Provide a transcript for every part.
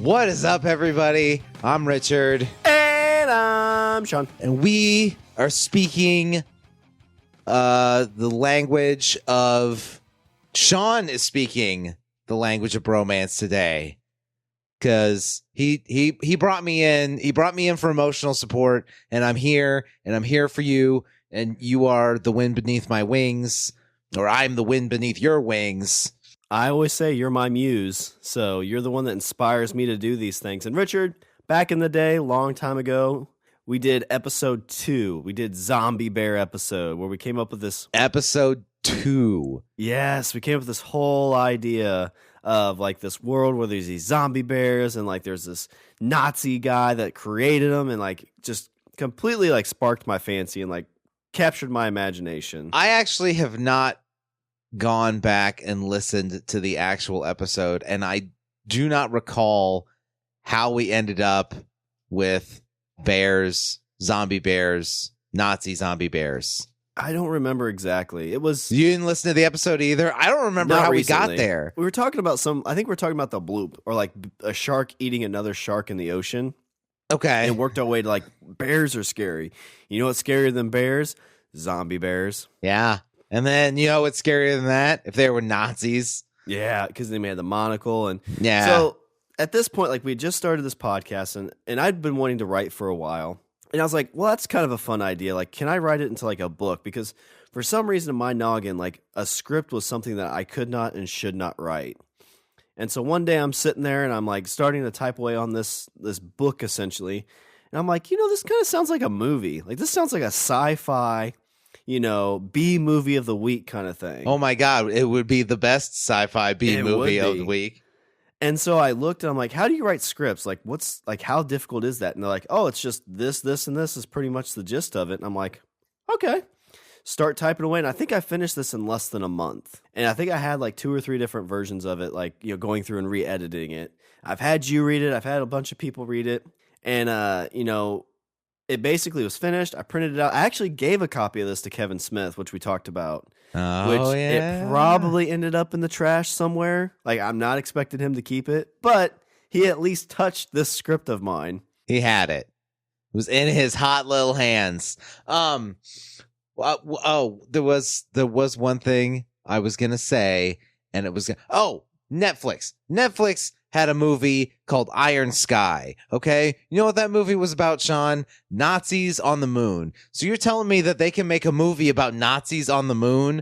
What is up, everybody? I'm Richard. And I'm Shawn. And we are speaking the language of... Shawn is speaking the language of bromance today. Because he brought me in. He brought me in for emotional support. And I'm here for you. And you are the wind beneath my wings. Or I'm the wind beneath your wings. I always say you're my muse, so you're the one that inspires me to do these things. And Richard, back in the day, long time ago, we did episode 2. We did Zombie Bear episode, where we came up with this... Episode 2. Yes, we came up with this whole idea of like this world where there's these zombie bears, and like there's this Nazi guy that created them, and like just completely like sparked my fancy and like captured my imagination. I actually have not gone back and listened to the actual episode, and I do not recall how we ended up with bears, zombie bears, Nazi zombie bears. I don't remember exactly. It was... You didn't listen to the episode either? I don't remember how recently. We got there. We were talking about I think we were talking about the bloop, or like a shark eating another shark in the ocean. Okay. And worked our way to like, bears are scary. You know what's scarier than bears? Zombie bears. Yeah. And then, you know what's scarier than that? If they were Nazis. Yeah, because they had the monocle. And yeah. So at this point, like, we had just started this podcast, and I'd been wanting to write for a while. And I was like, well, that's kind of a fun idea. Like, can I write it into like a book? Because for some reason in my noggin, like a script was something that I could not and should not write. And so one day I'm sitting there and I'm like starting to type away on this book essentially. And I'm like, this kind of sounds like a movie. Like, this sounds like a sci-fi, B movie of the week kind of thing. Oh my God. It would be the best sci-fi B movie of the week. And so I looked and I'm like, how do you write scripts? Like, how difficult is that? And they're like, oh, it's just this, and this is pretty much the gist of it. And I'm like, okay. Start typing away. And I think I finished this in less than a month. And I think I had like 2 or 3 different versions of it, like, going through and re-editing it. I've had you read it. I've had a bunch of people read it. And, it basically was finished. I printed it out. I actually gave a copy of this to Kevin Smith, which we talked about. It probably ended up in the trash somewhere. Like, I'm not expecting him to keep it, but he at least touched this script of mine. He had it. It was in his hot little hands. There was one thing I was gonna say, and it was Netflix. Netflix had a movie called Iron Sky, okay? You know what that movie was about, Shawn? Nazis on the moon. So you're telling me that they can make a movie about Nazis on the moon,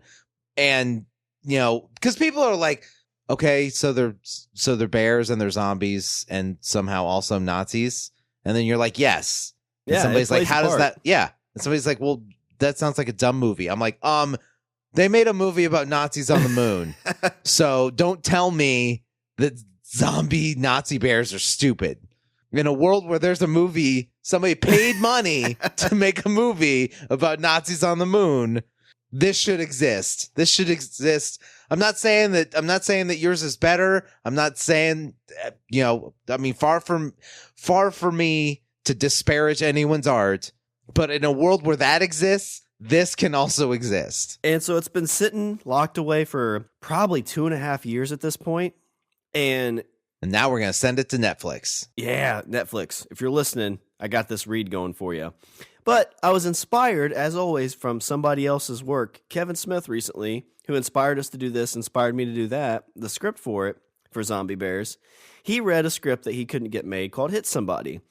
and, because people are like, okay, so they're bears and they're zombies and somehow also Nazis? And then you're like, yes. And yeah, somebody's like, how does that... Yeah. And somebody's like, well, that sounds like a dumb movie. I'm like, they made a movie about Nazis on the moon. So don't tell me that zombie Nazi bears are stupid. In a world where there's a movie, somebody paid money to make a movie about Nazis on the moon. This should exist. I'm not saying that yours is better. I'm not saying, far from me to disparage anyone's art. But in a world where that exists, this can also exist. And so it's been sitting locked away for probably 2.5 years at this point. And now we're going to send it to Netflix. Yeah, Netflix. If you're listening, I got this read going for you. But I was inspired, as always, from somebody else's work. Kevin Smith recently, who inspired us to do this, inspired me to do that, the script for it, for Zombie Bears. He read a script that he couldn't get made called Hit Somebody.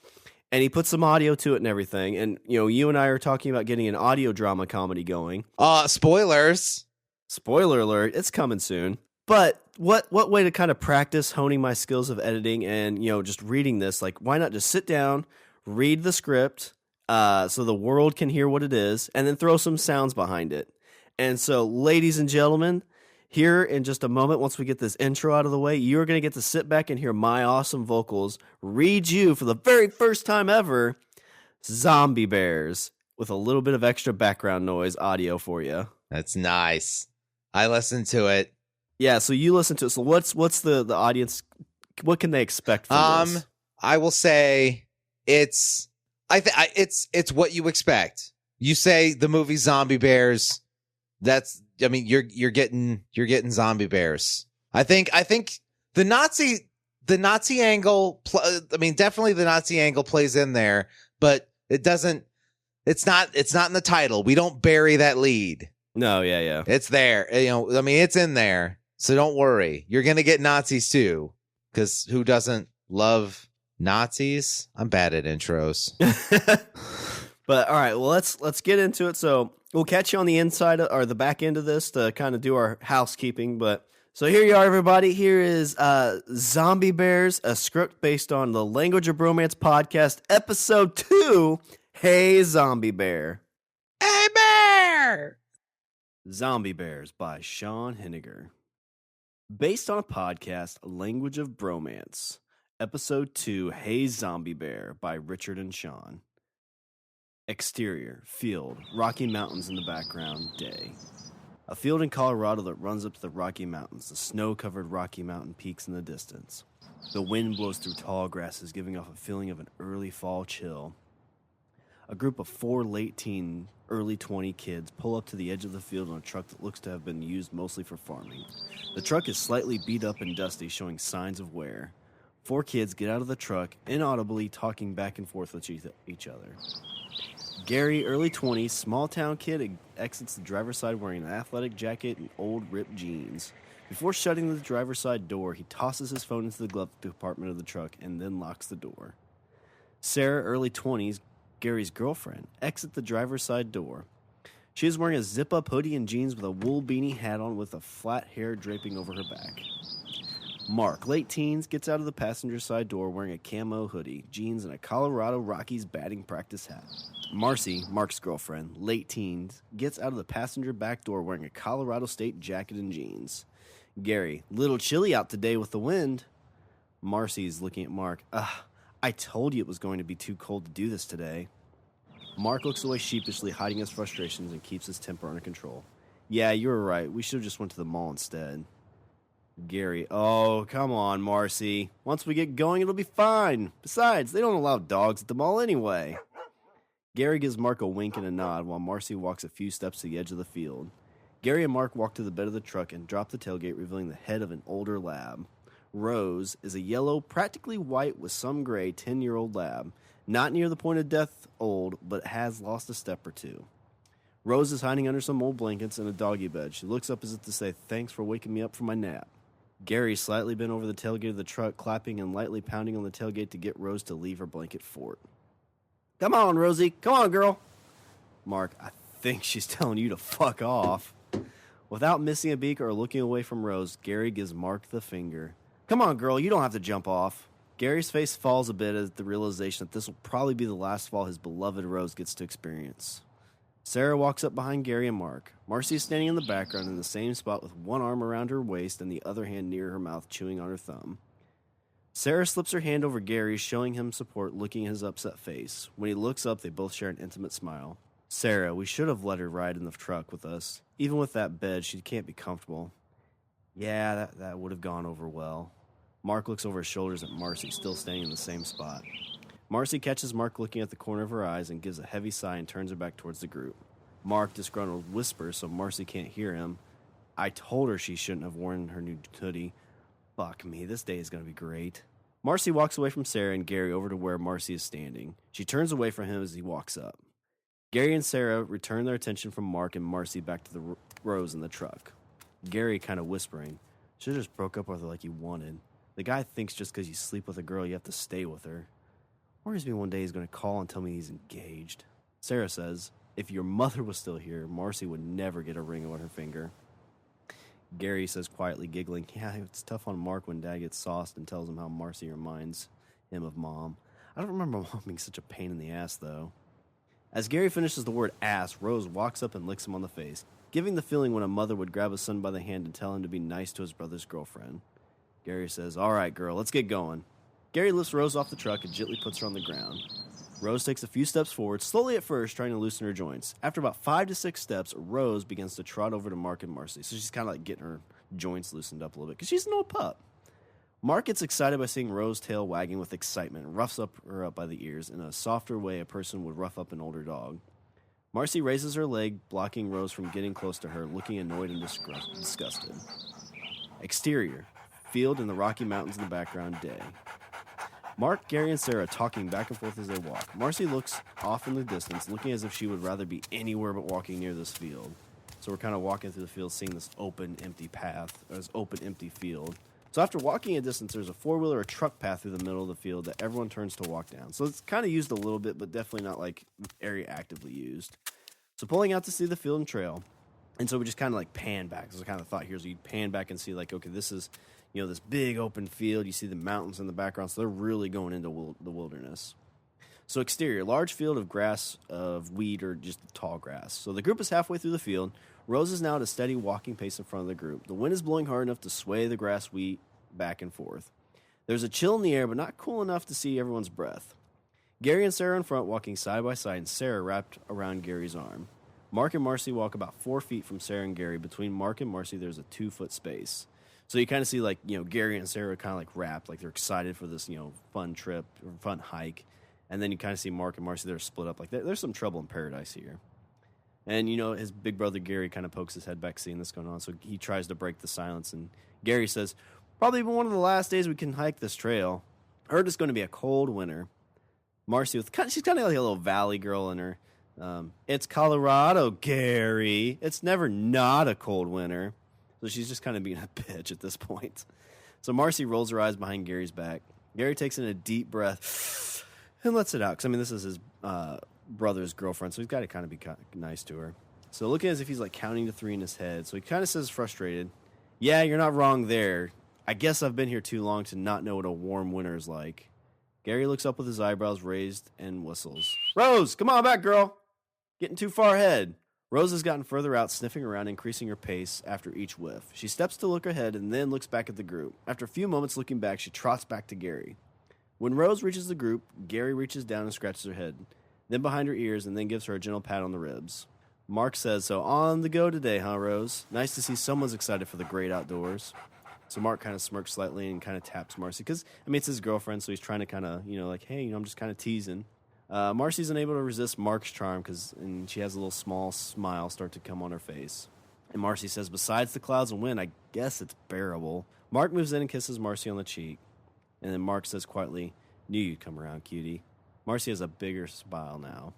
And he put some audio to it and everything. And, you and I are talking about getting an audio drama comedy going. Spoilers. Spoiler alert, it's coming soon. But what way to kind of practice honing my skills of editing and, just reading this? Like, why not just sit down, read the script so the world can hear what it is, and then throw some sounds behind it. And so, ladies and gentlemen, here in just a moment, once we get this intro out of the way, you're going to get to sit back and hear my awesome vocals read you for the very first time ever, Zombie Bears, with a little bit of extra background noise audio for you. That's nice. I listened to it. Yeah, so you listen to it. So what's the audience? What can they expect from this? I will say it's what you expect. You say the movie Zombie Bears. You're getting Zombie Bears. I think the the Nazi angle, definitely the Nazi angle plays in there, but it doesn't, it's not in the title. We don't bury that lead. No, yeah. It's there. It's in there. So don't worry. You're going to get Nazis too, because who doesn't love Nazis? I'm bad at intros. But all right, well, let's get into it. So we'll catch you on the inside or the back end of this to kind of do our housekeeping. But so here you are, everybody. Here is Zombie Bears, a script based on the Language of Bromance Podcast, episode 2. Hey, Zombie Bear. Hey, Bear. Zombie Bears by Shawn Henniger. Based on a podcast, Language of Bromance, episode 2. Hey, Zombie Bear by Richard and Shawn. Exterior, field, Rocky Mountains in the background, day. A field in Colorado that runs up to the Rocky Mountains, the snow-covered Rocky Mountain peaks in the distance. The wind blows through tall grasses, giving off a feeling of an early fall chill. A group of 4 late teen, early 20 kids pull up to the edge of the field on a truck that looks to have been used mostly for farming. The truck is slightly beat up and dusty, showing signs of wear. 4 kids get out of the truck, inaudibly talking back and forth with each other. Gary, early 20s, small-town kid, exits the driver's side wearing an athletic jacket and old ripped jeans. Before shutting the driver's side door, he tosses his phone into the glove compartment of the truck and then locks the door. Sarah, early 20s, Gary's girlfriend, exits the driver's side door. She is wearing a zip-up hoodie and jeans with a wool beanie hat on with a flat hair draping over her back. Mark, late teens, gets out of the passenger side door wearing a camo hoodie, jeans, and a Colorado Rockies batting practice hat. Marcy, Mark's girlfriend, late teens, gets out of the passenger back door wearing a Colorado State jacket and jeans. Gary, little chilly out today with the wind. Marcy's looking at Mark. I told you it was going to be too cold to do this today. Mark looks away sheepishly, hiding his frustrations and keeps his temper under control. Yeah, you were right. We should have just went to the mall instead. Gary, oh, come on, Marcy. Once we get going, it'll be fine. Besides, they don't allow dogs at the mall anyway. Gary gives Mark a wink and a nod while Marcy walks a few steps to the edge of the field. Gary and Mark walk to the bed of the truck and drop the tailgate, revealing the head of an older lab. Rose is a yellow, practically white with some gray 10-year-old lab. Not near the point of death old, but has lost a step or two. Rose is hiding under some old blankets in a doggy bed. She looks up as if to say, thanks for waking me up from my nap. Gary slightly bent over the tailgate of the truck, clapping and lightly pounding on the tailgate to get Rose to leave her blanket fort. Come on, Rosie. Come on, girl. Mark, I think she's telling you to fuck off. Without missing a beat or looking away from Rose, Gary gives Mark the finger. Come on, girl. You don't have to jump off. Gary's face falls a bit at the realization that this will probably be the last fall his beloved Rose gets to experience. Sarah walks up behind Gary and Mark. Marcy is standing in the background in the same spot with one arm around her waist and the other hand near her mouth, chewing on her thumb. Sarah slips her hand over Gary, showing him support, looking at his upset face. When he looks up, they both share an intimate smile. Sarah, we should have let her ride in the truck with us. Even with that bed, she can't be comfortable. Yeah, that would have gone over well. Mark looks over his shoulders at Marcy, still standing in the same spot. Marcy catches Mark looking at the corner of her eyes and gives a heavy sigh and turns her back towards the group. Mark, disgruntled, whispers so Marcy can't hear him. I told her she shouldn't have worn her new hoodie. Fuck me, this day is going to be great. Marcy walks away from Sarah and Gary over to where Marcy is standing. She turns away from him as he walks up. Gary and Sarah return their attention from Mark and Marcy back to the Rose in the truck. Gary kind of whispering, should have just broke up with her like you wanted. The guy thinks just because you sleep with a girl you have to stay with her. Worries me one day he's going to call and tell me he's engaged. Sarah says, if your mother was still here, Marcy would never get a ring on her finger. Gary says quietly, giggling, yeah, it's tough on Mark when Dad gets sauced and tells him how Marcy reminds him of Mom. I don't remember Mom being such a pain in the ass, though. As Gary finishes the word ass, Rose walks up and licks him on the face, giving the feeling when a mother would grab a son by the hand and tell him to be nice to his brother's girlfriend. Gary says, all right, girl, let's get going. Gary lifts Rose off the truck and gently puts her on the ground. Rose takes a few steps forward, slowly at first, trying to loosen her joints. After about 5 to 6 steps, Rose begins to trot over to Mark and Marcy. So she's kind of like getting her joints loosened up a little bit because she's an old pup. Mark gets excited by seeing Rose's tail wagging with excitement and roughs her up by the ears in a softer way a person would rough up an older dog. Marcy raises her leg, blocking Rose from getting close to her, looking annoyed and disgusted. Exterior. field and the Rocky Mountains in the background, day. Mark, Gary, and Sarah talking back and forth as they walk. Marcy looks off in the distance, looking as if she would rather be anywhere but walking near this field. So we're kind of walking through the field, seeing this open, empty path, or this open, empty field. So after walking a distance, there's a four-wheeler or truck path through the middle of the field that everyone turns to walk down. So it's kind of used a little bit, but definitely not like very actively used. So pulling out to see the field and trail. And so we just kind of like pan back. So the kind of thought here is you pan back and see like, okay, this is, this big open field. You see the mountains in the background. So they're really going into the wilderness. So exterior, large field of grass, of weed, or just tall grass. So the group is halfway through the field. Rose is now at a steady walking pace in front of the group. The wind is blowing hard enough to sway the grass wheat back and forth. There's a chill in the air, but not cool enough to see everyone's breath. Gary and Sarah in front, walking side by side, and Sarah wrapped around Gary's arm. Mark and Marcy walk about 4 feet from Sarah and Gary. Between Mark and Marcy, there's a 2-foot space. So you kind of see, like, Gary and Sarah kind of like wrapped, like they're excited for this, fun trip or fun hike. And then you kind of see Mark and Marcy, they're split up. Like, there's some trouble in paradise here. And, his big brother Gary kind of pokes his head back seeing this going on. So he tries to break the silence. And Gary says, probably one of the last days we can hike this trail. Heard it's going to be a cold winter. Marcy, she's kind of like a little valley girl in her. It's Colorado, Gary. It's never not a cold winter. So she's just kind of being a bitch at this point. So Marcy rolls her eyes behind Gary's back. Gary takes in a deep breath and lets it out. Because, this is his brother's girlfriend, so he's got to kind of be nice to her. So looking as if he's like counting to 3 in his head. So he kind of says frustrated, yeah, you're not wrong there. I guess I've been here too long to not know what a warm winter is like. Gary looks up with his eyebrows raised and whistles. Rose, come on back, girl. Getting too far ahead. Rose has gotten further out, sniffing around, increasing her pace after each whiff. She steps to look ahead and then looks back at the group. After a few moments looking back, she trots back to Gary. When Rose reaches the group, Gary reaches down and scratches her head, then behind her ears, and then gives her a gentle pat on the ribs. Mark says, so on the go today, huh, Rose? Nice to see someone's excited for the great outdoors. So Mark kind of smirks slightly and kind of taps Marcy, because, it's his girlfriend, so he's trying to kind of, like, hey, I'm just kind of teasing. Marcy's unable to resist Mark's charm, and she has a little small smile start to come on her face. And Marcy says, besides the clouds and wind, I guess it's bearable. Mark moves in and kisses Marcy on the cheek. And then Mark says quietly, knew you'd come around, cutie. Marcy has a bigger smile now.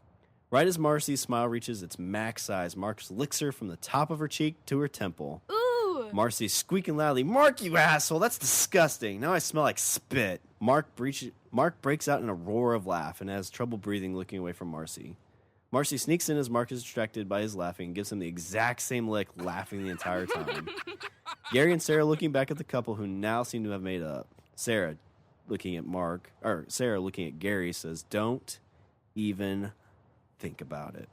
Right as Marcy's smile reaches its max size, Mark licks her from the top of her cheek to her temple. Ooh! Marcy's squeaking loudly, Mark, you asshole, that's disgusting. Now I smell like spit. Mark breaks out in a roar of laugh and has trouble breathing, looking away from Marcy. Marcy sneaks in as Mark is distracted by his laughing and gives him the exact same lick, laughing the entire time. Gary and Sarah looking back at the couple who now seem to have made up. Sarah looking at Gary says, don't even think about it.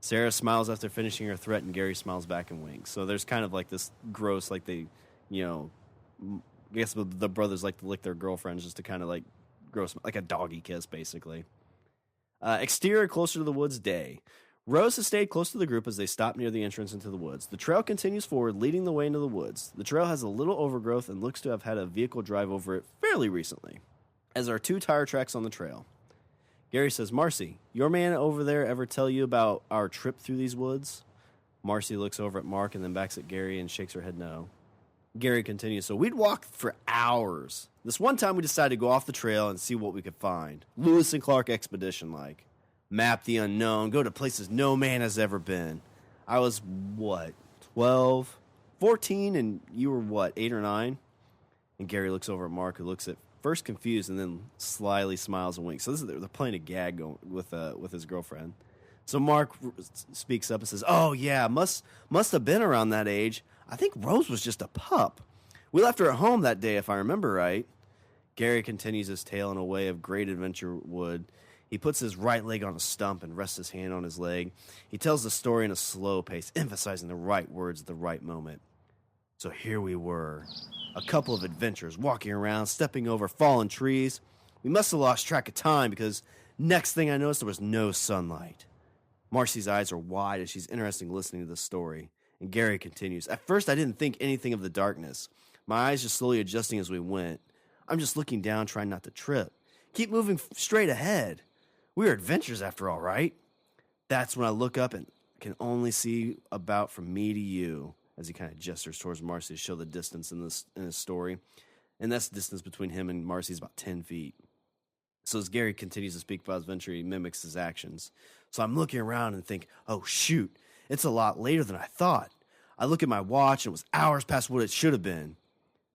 Sarah smiles after finishing her threat, and Gary smiles back and winks. So there's kind of like this gross, like they, I guess the brothers like to lick their girlfriends just to kind of like gross, like a doggy kiss, basically. Exterior, closer to the woods, day. Rose has stayed close to the group as they stop near the entrance into the woods. The trail continues forward, leading the way into the woods. The trail has a little overgrowth and looks to have had a vehicle drive over it fairly recently, as there are 2 tire tracks on the trail. Gary says, Marcy, your man over there ever tell you about our trip through these woods? Marcy looks over at Mark and then backs at Gary and shakes her head no. Gary continues, so we'd walk for hours. This one time we decided to go off the trail and see what we could find. Lewis and Clark expedition like. Map the unknown, go to places no man has ever been. I was, 12, 14, and you were, 8 or 9? And Gary looks over at Mark, who looks at first confused and then slyly smiles and winks. So they're playing a gag with his girlfriend. So Mark speaks up and says, oh, yeah, must have been around that age. I think Rose was just a pup. We left her at home that day, if I remember right. Gary continues his tale in a way of great adventure would. He puts his right leg on a stump and rests his hand on his leg. He tells the story in a slow pace, emphasizing the right words at the right moment. So here we were, a couple of adventurers walking around, stepping over fallen trees. We must have lost track of time because next thing I noticed, there was no sunlight. Marcy's eyes are wide as she's interested in listening to the story. And Gary continues, at first I didn't think anything of the darkness. My eyes just slowly adjusting as we went. I'm just looking down, trying not to trip. Keep moving straight ahead. We are adventurers after all, right? That's when I look up and can only see about from me to you. as he kind of gestures towards Marcy to show the distance in his story. And that's the distance between him and Marcy is about 10 feet. So as Gary continues to speak about his venture, he mimics his actions. So I'm looking around and think, oh, shoot, it's a lot later than I thought. I look at my watch, and it was hours past what it should have been.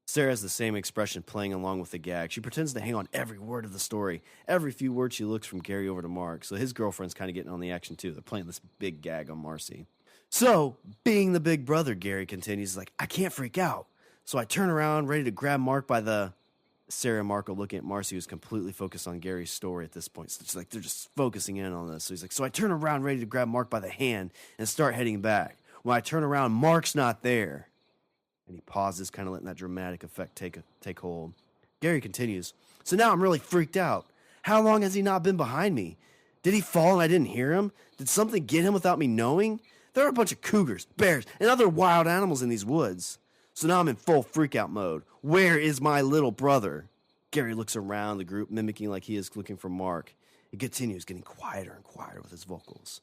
Sarah has the same expression playing along with the gag. She pretends to hang on every word of the story. Every few words she looks from Gary over to Mark. So his girlfriend's kind of getting on the action too. They're playing this big gag on Marcy. So, being the big brother, Gary continues, like, I can't freak out. So I turn around, ready to grab Mark by the... Sarah and Mark are looking at Marcy, who's completely focused on Gary's story at this point. So it's like they're just focusing in on this. So he's like, so I turn around, ready to grab Mark by the hand and start heading back. When I turn around, Mark's not there. And he pauses, kind of letting that dramatic effect take hold. Gary continues, so now I'm really freaked out. How long has he not been behind me? Did he fall and I didn't hear him? Did something get him without me knowing? There are a bunch of cougars, bears, and other wild animals in these woods. So now I'm in full freakout mode. Where is my little brother? Gary looks around the group, mimicking like he is looking for Mark. He continues, getting quieter and quieter with his vocals.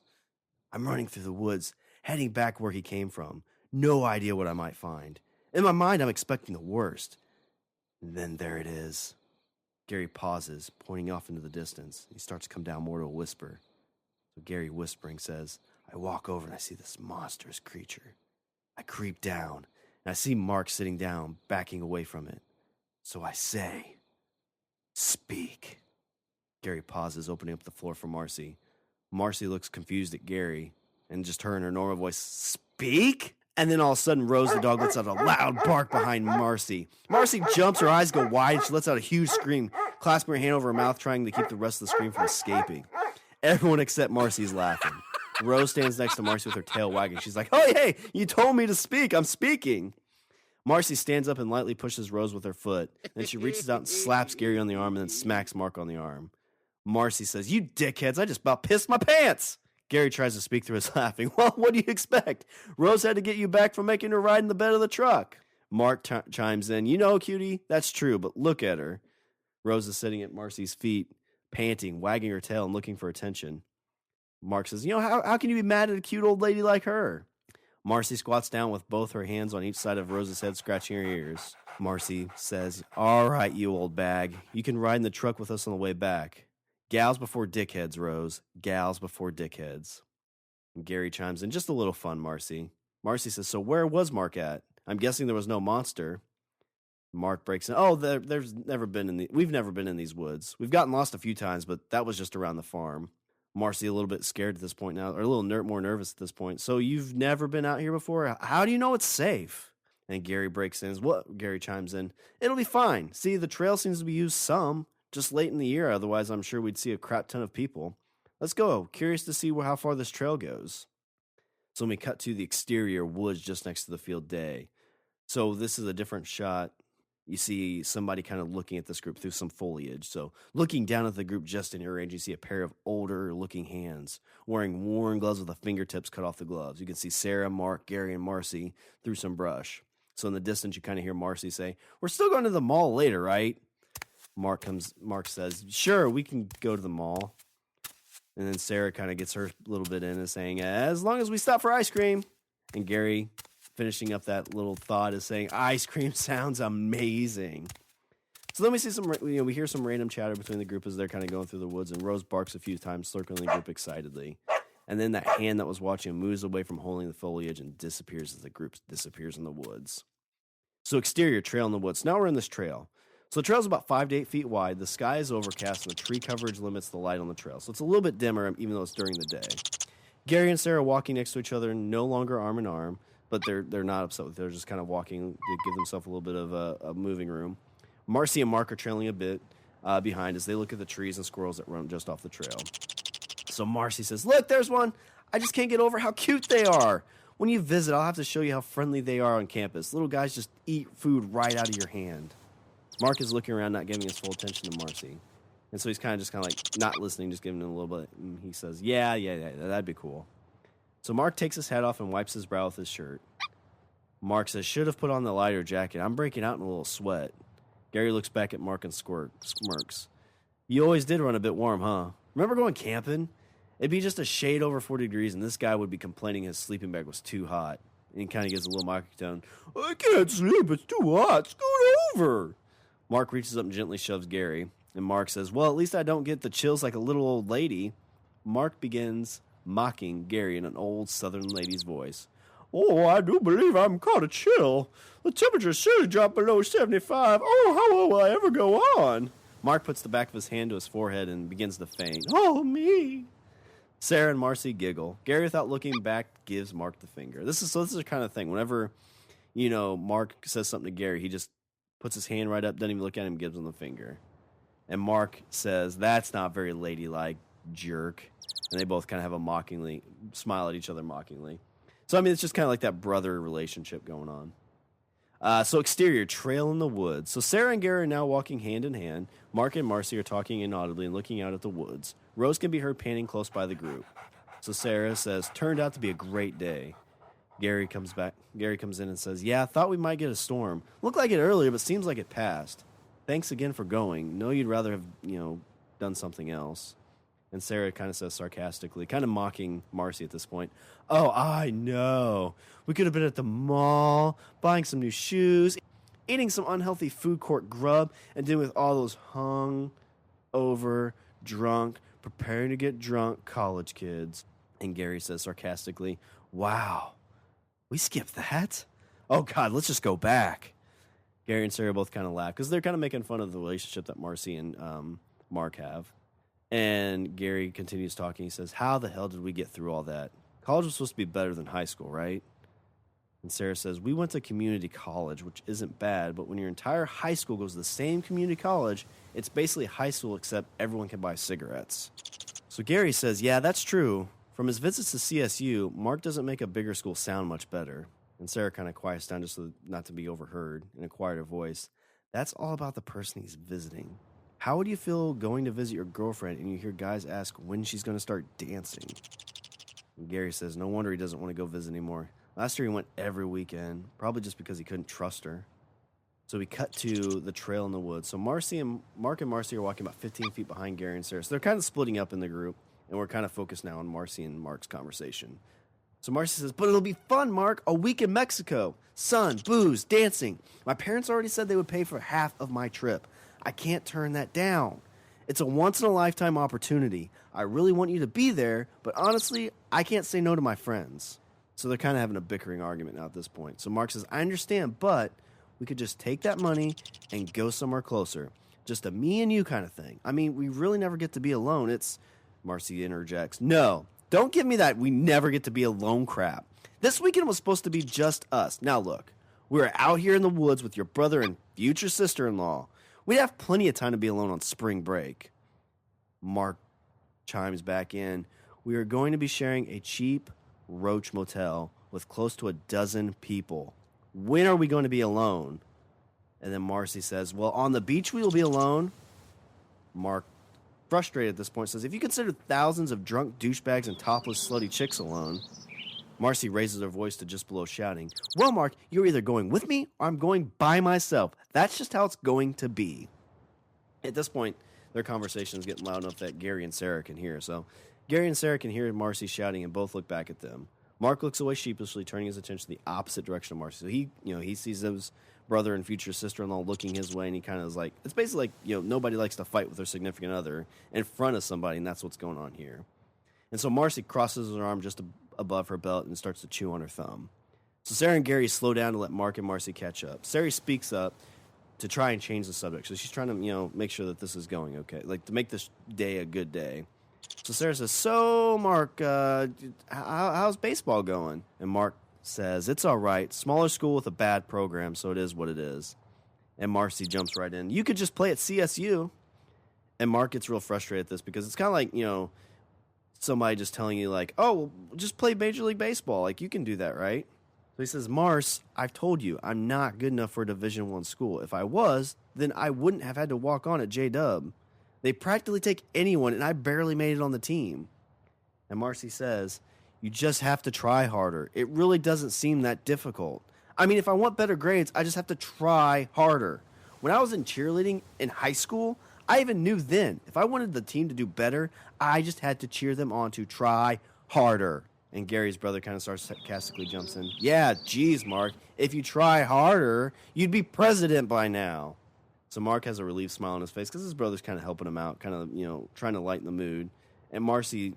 I'm running through the woods, heading back where he came from. No idea what I might find. In my mind, I'm expecting the worst. And then there it is. Gary pauses, pointing off into the distance. He starts to come down more to a whisper. So Gary, whispering, says, I walk over and I see this monstrous creature. I creep down, and I see Mark sitting down, backing away from it. So I say, speak. Gary pauses, opening up the floor for Marcy. Marcy looks confused at Gary, and just her in her normal voice, speak? And then all of a sudden, Rose the dog lets out a loud bark behind Marcy. Marcy jumps, her eyes go wide, she lets out a huge scream, clasping her hand over her mouth, trying to keep the rest of the scream from escaping. Everyone except Marcy is laughing. Rose stands next to Marcy with her tail wagging. She's like, oh, hey, you told me to speak. I'm speaking. Marcy stands up and lightly pushes Rose with her foot. Then she reaches out and slaps Gary on the arm and then smacks Mark on the arm. Marcy says, you dickheads, I just about pissed my pants. Gary tries to speak through his laughing. Well, what do you expect? Rose had to get you back from making her ride in the bed of the truck. Mark chimes in, you know, cutie, that's true, but look at her. Rose is sitting at Marcy's feet, panting, wagging her tail and looking for attention. Mark says, you know, how can you be mad at a cute old lady like her? Marcy squats down with both her hands on each side of Rose's head, scratching her ears. Marcy says, all right, you old bag. You can ride in the truck with us on the way back. Gals before dickheads, Rose. Gals before dickheads. And Gary chimes in, just a little fun, Marcy. Marcy says, so where was Mark at? I'm guessing there was no monster. Mark breaks in. Oh, we've never been in these woods. We've gotten lost a few times, but that was just around the farm. Marcy a little bit scared at this point now, or a little more nervous at this point. So you've never been out here before? How do you know it's safe? And Gary breaks in. What? Gary chimes in. It'll be fine. See, the trail seems to be used some, just late in the year. Otherwise, I'm sure we'd see a crap ton of people. Let's go. Curious to see how far this trail goes. So when we cut to the exterior woods just next to the field day. So this is a different shot. You see somebody kind of looking at this group through some foliage. So looking down at the group just in your range, you see a pair of older-looking hands wearing worn gloves with the fingertips cut off the gloves. You can see Sarah, Mark, Gary, and Marcy through some brush. So in the distance, you kind of hear Marcy say, we're still going to the mall later, right? Mark says, sure, we can go to the mall. And then Sarah kind of gets her little bit in and saying, as long as we stop for ice cream. And Gary, finishing up that little thought, is saying, ice cream sounds amazing. So then we see we hear some random chatter between the group as they're kind of going through the woods, and Rose barks a few times, circling the group excitedly. And then that hand that was watching moves away from holding the foliage and disappears as the group disappears in the woods. So exterior trail in the woods. Now we're in this trail. So the trail is about 5 to 8 feet wide. The sky is overcast, and the tree coverage limits the light on the trail. So it's a little bit dimmer, even though it's during the day. Gary and Sarah walking next to each other, no longer arm in arm, but they're not upset. They're just kind of walking to give themselves a little bit of a moving room. Marcy and Mark are trailing a bit behind as they look at the trees and squirrels that run just off the trail. So Marcy says, look, there's one. I just can't get over how cute they are. When you visit, I'll have to show you how friendly they are on campus. Little guys just eat food right out of your hand. Mark is looking around, not giving his full attention to Marcy. And so he's kind of like not listening, just giving him a little bit. And he says, yeah, that'd be cool. So Mark takes his hat off and wipes his brow with his shirt. Mark says, should have put on the lighter jacket. I'm breaking out in a little sweat. Gary looks back at Mark and smirks. You always did run a bit warm, huh? Remember going camping? It'd be just a shade over 40 degrees, and this guy would be complaining his sleeping bag was too hot. And he kind of gives a little mocking tone. I can't sleep. It's too hot. Scoot over. Mark reaches up and gently shoves Gary. And Mark says, well, at least I don't get the chills like a little old lady. Mark begins mocking Gary in an old southern lady's voice. Oh, I do believe I'm caught a chill. The temperature surely dropped below 75. Oh, how will I ever go on? Mark puts the back of his hand to his forehead and begins to faint. Oh, me. Sarah and Marcy giggle. Gary, without looking back, gives Mark the finger. This is the kind of thing. Whenever, Mark says something to Gary, he just puts his hand right up, doesn't even look at him, gives him the finger. And Mark says, that's not very ladylike, jerk. And they both kind of have a smile at each other mockingly. So, it's just kind of like that brother relationship going on. So exterior, trail in the woods. So Sarah and Gary are now walking hand in hand. Mark and Marcy are talking inaudibly and looking out at the woods. Rose can be heard panting close by the group. So Sarah says, turned out to be a great day. Gary comes in and says, yeah, I thought we might get a storm. Looked like it earlier, but seems like it passed. Thanks again for going. Know you'd rather have, done something else. And Sarah kind of says sarcastically, kind of mocking Marcy at this point, oh, I know. We could have been at the mall, buying some new shoes, eating some unhealthy food court grub, and dealing with all those hung over, drunk, preparing to get drunk college kids. And Gary says sarcastically, wow, we skipped that? Oh, God, let's just go back. Gary and Sarah both kind of laugh because they're kind of making fun of the relationship that Marcy and Mark have. And Gary continues talking. He says, how the hell did we get through all that? College was supposed to be better than high school, right? And Sarah says, we went to community college, which isn't bad, but when your entire high school goes to the same community college, it's basically high school except everyone can buy cigarettes. So Gary says, yeah, that's true. From his visits to CSU, Mark doesn't make a bigger school sound much better. And Sarah kind of quiets down just so not to be overheard in a quieter voice. That's all about the person he's visiting. How would you feel going to visit your girlfriend and you hear guys ask when she's going to start dancing? And Gary says, no wonder he doesn't want to go visit anymore. Last year he went every weekend, probably just because he couldn't trust her. So we cut to the trail in the woods. So Mark and Marcy are walking about 15 feet behind Gary and Sarah. So they're kind of splitting up in the group, and we're kind of focused now on Marcy and Mark's conversation. So Marcy says, but it'll be fun, Mark. A week in Mexico. Sun, booze, dancing. My parents already said they would pay for half of my trip. I can't turn that down. It's a once-in-a-lifetime opportunity. I really want you to be there, but honestly, I can't say no to my friends. So they're kind of having a bickering argument now at this point. So Mark says, I understand, but we could just take that money and go somewhere closer. Just a me and you kind of thing. We really never get to be alone. Marcy interjects, no, don't give me that we never get to be alone crap. This weekend was supposed to be just us. Now look, we're out here in the woods with your brother and future sister-in-law. We'd have plenty of time to be alone on spring break. Mark chimes back in. We are going to be sharing a cheap roach motel with close to a dozen people. When are we going to be alone? And then Marcy says, well, on the beach we will be alone. Mark, frustrated at this point, says, if you consider thousands of drunk douchebags and topless slutty chicks alone. Marcy raises her voice to just below shouting, well, Mark, you're either going with me or I'm going by myself. That's just how it's going to be. At this point, their conversation is getting loud enough that Gary and Sarah can hear. So Gary and Sarah can hear Marcy shouting and both look back at them. Mark looks away sheepishly, turning his attention to the opposite direction of Marcy. So he sees his brother and future sister-in-law looking his way, and he kind of is like, it's basically like, nobody likes to fight with their significant other in front of somebody, and that's what's going on here. And so Marcy crosses her arm just above her belt and starts to chew on her thumb. So Sarah and Gary slow down to let Mark and Marcy catch up. Sarah speaks up to try and change the subject. So she's trying to, make sure that this is going okay, like to make this day a good day. So Sarah says, so Mark, how's baseball going? And Mark says, it's all right. Smaller school with a bad program, so it is what it is. And Marcy jumps right in. You could just play at CSU. And Mark gets real frustrated at this because it's kind of like, somebody just telling you like, oh, well, just play Major League Baseball. Like, you can do that, right? So he says, Mars, I've told you, I'm not good enough for a Division I school. If I was, then I wouldn't have had to walk on at J-Dub. They practically take anyone, and I barely made it on the team. And Marcy says, you just have to try harder. It really doesn't seem that difficult. If I want better grades, I just have to try harder. When I was in cheerleading in high school, I even knew then, if I wanted the team to do better, I just had to cheer them on to try harder. And Gary's brother kind of sarcastically jumps in. Yeah, geez, Mark. If you try harder, you'd be president by now. So Mark has a relieved smile on his face because his brother's kind of helping him out, kind of, trying to lighten the mood. And Marcy,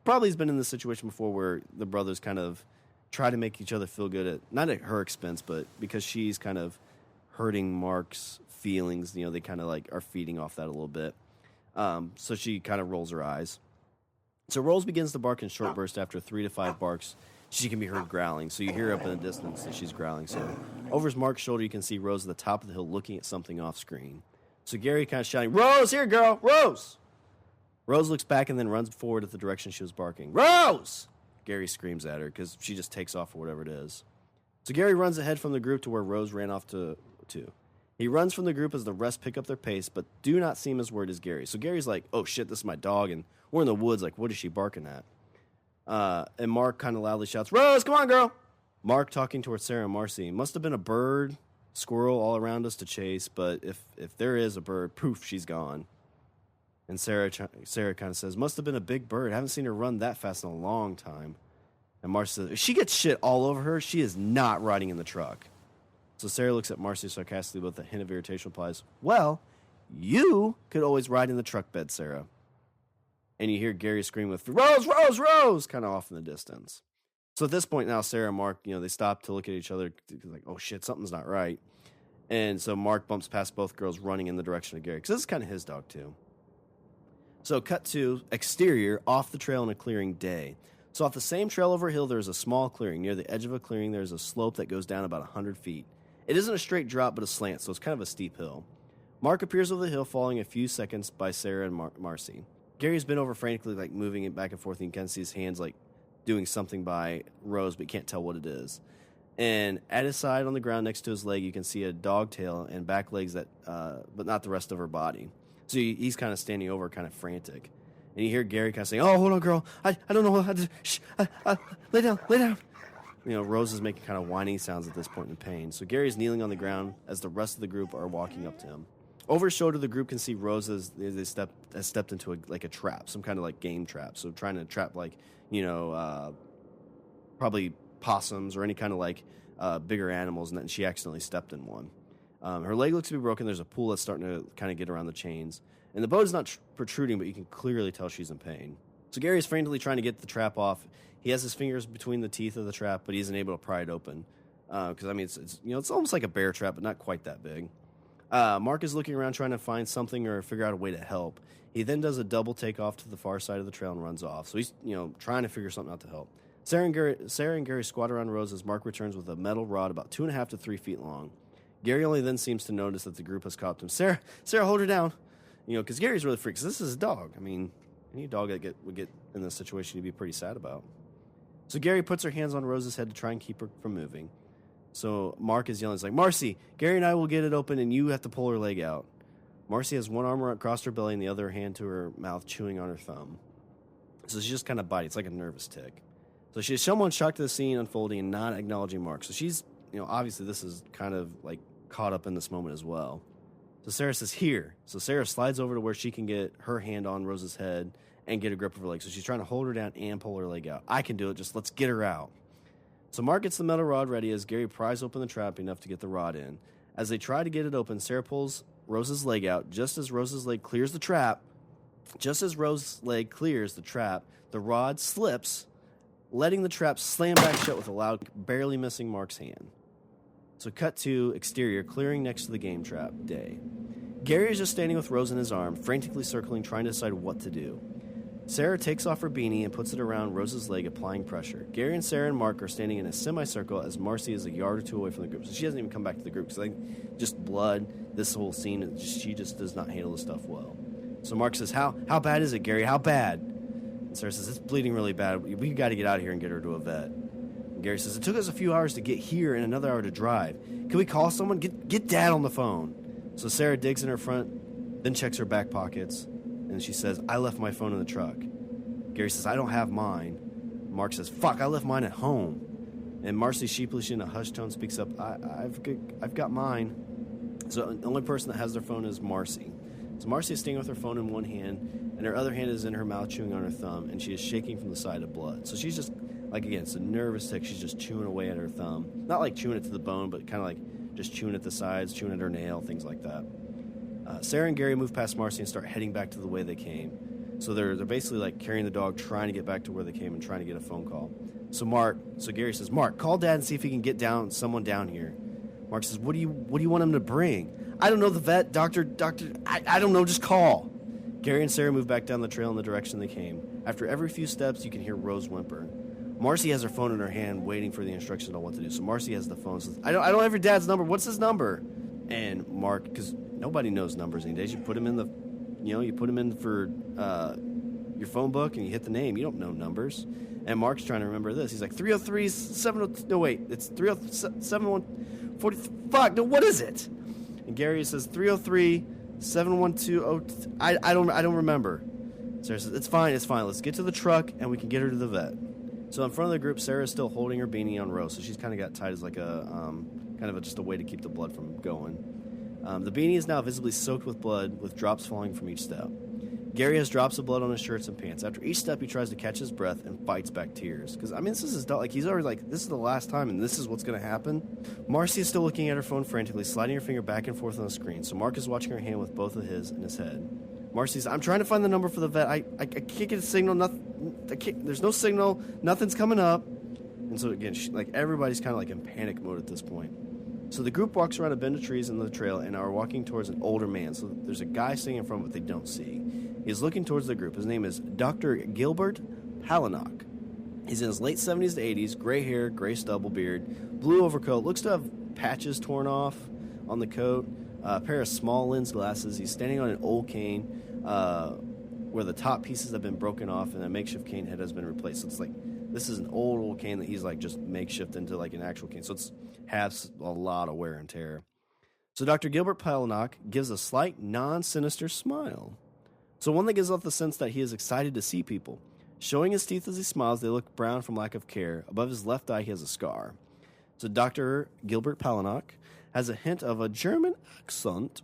probably has been in this situation before where the brothers kind of try to make each other feel good, not at her expense, but because she's kind of hurting Mark's feelings. They kind of like are feeding off that a little bit. So she kind of rolls her eyes. So Rose begins to bark in short bursts. After 3 to 5 barks, she can be heard growling. So you hear up in the distance that she's growling. So over Mark's shoulder, you can see Rose at the top of the hill looking at something off screen. So Gary kind of shouting, Rose, here, girl, Rose! Rose looks back and then runs forward at the direction she was barking. Rose! Gary screams at her because she just takes off or whatever it is. So Gary runs ahead from the group to where Rose ran off to. He runs from the group as the rest pick up their pace, but do not seem as worried as Gary. So Gary's like, oh shit, this is my dog, and we're in the woods, like, what is she barking at? And Mark kind of loudly shouts, Rose, come on, girl! Mark talking towards Sarah and Marcy. Must have been a bird, squirrel all around us to chase, but if there is a bird, poof, she's gone. And Sarah kind of says, must have been a big bird. Haven't seen her run that fast in a long time. And Marcy says, if she gets shit all over her, she is not riding in the truck. So Sarah looks at Marcy sarcastically with a hint of irritation, replies, well, you could always ride in the truck bed, Sarah. And you hear Gary scream with, Rose, Rose, Rose, kind of off in the distance. So at this point now, Sarah and Mark, they stop to look at each other, like, oh shit, something's not right. And so Mark bumps past both girls running in the direction of Gary, because this is kind of his dog too. So cut to exterior, off the trail in a clearing day. So off the same trail over a hill, there's a small clearing. Near the edge of a clearing, there's a slope that goes down about 100 feet. It isn't a straight drop, but a slant, so it's kind of a steep hill. Mark appears over the hill, following a few seconds by Sarah and Marcy. Gary's been over frantically, like, moving it back and forth, and you can see his hands, like, doing something by Rose, but you can't tell what it is. And at his side on the ground next to his leg, you can see a dog tail and back legs that, but not the rest of her body. So he's kind of standing over, kind of frantic. And you hear Gary kind of saying, oh, hold on, girl. I don't know what to do. Shh, lay down, lay down. Rose is making kind of whining sounds at this point in pain. So Gary's kneeling on the ground as the rest of the group are walking up to him. Over his shoulder, the group can see Rose as they stepped into a trap, some kind of like game trap. So trying to trap probably possums or any kind of like bigger animals, and then she accidentally stepped in one. Her leg looks to be broken. There's a pool that's starting to kind of get around the chains. And the boat is not protruding, but you can clearly tell she's in pain. So Gary's frantically trying to get the trap off. He has his fingers between the teeth of the trap, but he isn't able to pry it open. Because, it's almost like a bear trap, but not quite that big. Mark is looking around trying to find something or figure out a way to help. He then does a double takeoff to the far side of the trail and runs off. So he's, trying to figure something out to help. Sarah and Gary squat around Rose as Mark returns with a metal rod about 2.5 to 3 feet long. Gary only then seems to notice that the group has caught him. Sarah, hold her down. Because Gary's really freaked. This is a dog. I mean, any dog that would get in this situation you'd be pretty sad about. So Gary puts her hands on Rose's head to try and keep her from moving. So Mark is yelling. He's like, Marcy, Gary and I will get it open, and you have to pull her leg out. Marcy has one arm across her belly and the other hand to her mouth, chewing on her thumb. So she's just kind of biting. It's like a nervous tick. So she's someone shocked to the scene unfolding and not acknowledging Mark. So she's, obviously this is kind of like caught up in this moment as well. So Sarah says, here. So Sarah slides over to where she can get her hand on Rose's head and get a grip of her leg. So she's trying to hold her down and pull her leg out. I can do it. Just let's get her out. So Mark gets the metal rod ready as Gary pries open the trap enough to get the rod in. As they try to get it open, Sarah pulls Rose's leg out. Just as Rose's leg clears the trap, the rod slips, letting the trap slam back shut with a loud, barely missing Mark's hand. So cut to exterior, clearing next to the game trap, day. Gary is just standing with Rose in his arm, frantically circling, trying to decide what to do. Sarah takes off her beanie and puts it around Rose's leg, applying pressure. Gary and Sarah and Mark are standing in a semicircle as Marcy is a yard or two away from the group. So she hasn't even come back to the group because I think just blood, this whole scene, she just does not handle this stuff well. So Mark says, how bad is it, Gary? How bad? And Sarah says, it's bleeding really bad. We got to get out of here and get her to a vet. And Gary says, it took us a few hours to get here and another hour to drive. Can we call someone? Get Dad on the phone. So Sarah digs in her front, then checks her back pockets. And she says, I left my phone in the truck. Gary says, I don't have mine. Mark says, fuck, I left mine at home. And Marcy sheepishly in a hushed tone speaks up, I've got mine. So the only person that has their phone is Marcy. So Marcy is standing with her phone in one hand, and her other hand is in her mouth chewing on her thumb, and she is shaking from the sight of blood. So she's just Like, again, it's a nervous tick. She's just chewing away at her thumb. Not like chewing it to the bone, but kind of like just chewing at the sides, chewing at her nail, things like that. Sarah and Gary move past Marcy and start heading back to the way they came. So they're basically like carrying the dog, trying to get back to where they came and trying to get a phone call. So Gary says, Mark, call Dad and see if he can get someone down here. Mark says, what do you want him to bring? I don't know, the vet, doctor, I don't know, just call. Gary and Sarah move back down the trail in the direction they came. After every few steps, you can hear Rose whimper. Marcy has her phone in her hand, waiting for the instructions on what to do. So Marcy has the phone, says, I don't have your dad's number. What's his number? And Mark, because nobody knows numbers these days, you put him in for your phone book and you hit the name. You don't know numbers. And Mark's trying to remember this. He's like, 303 702. No, wait, it's 307 fuck, no, what is it? And Gary says 303 712. I don't remember. Sarah says, it's fine. Let's get to the truck and we can get her to the vet. So in front of the group, Sarah is still holding her beanie on Rose, so she's kind of got tied as like just a way to keep the blood from going. The beanie is now visibly soaked with blood, with drops falling from each step. Gary has drops of blood on his shirts and pants. After each step, he tries to catch his breath and fights back tears. Because, I mean, this is his dog. Like, he's already like, this is the last time, and this is what's going to happen. Marcy is still looking at her phone frantically, sliding her finger back and forth on the screen. So Mark is watching her hand with both of his in his head. Marcy's, I'm trying to find the number for the vet. I can't get a signal. There's no signal. Nothing's coming up. And so, again, everybody's kind of like in panic mode at this point. So the group walks around a bend of trees in the trail and are walking towards an older man. So there's a guy sitting in front, but they don't see. He's looking towards the group. His name is Dr. Gilbert Palinok. He's in his late 70s to 80s, gray hair, gray stubble beard, blue overcoat, looks to have patches torn off on the coat, a pair of small lens glasses. He's standing on an old cane where the top pieces have been broken off and a makeshift cane head has been replaced. So it's like, this is an old cane that he's like just makeshift into like an actual cane. So it's has a lot of wear and tear. So Dr. Gilbert Palinok gives a slight, non-sinister smile. So one that gives off the sense that he is excited to see people. Showing his teeth as he smiles, they look brown from lack of care. Above his left eye, he has a scar. So Dr. Gilbert Palinok has a hint of a German accent.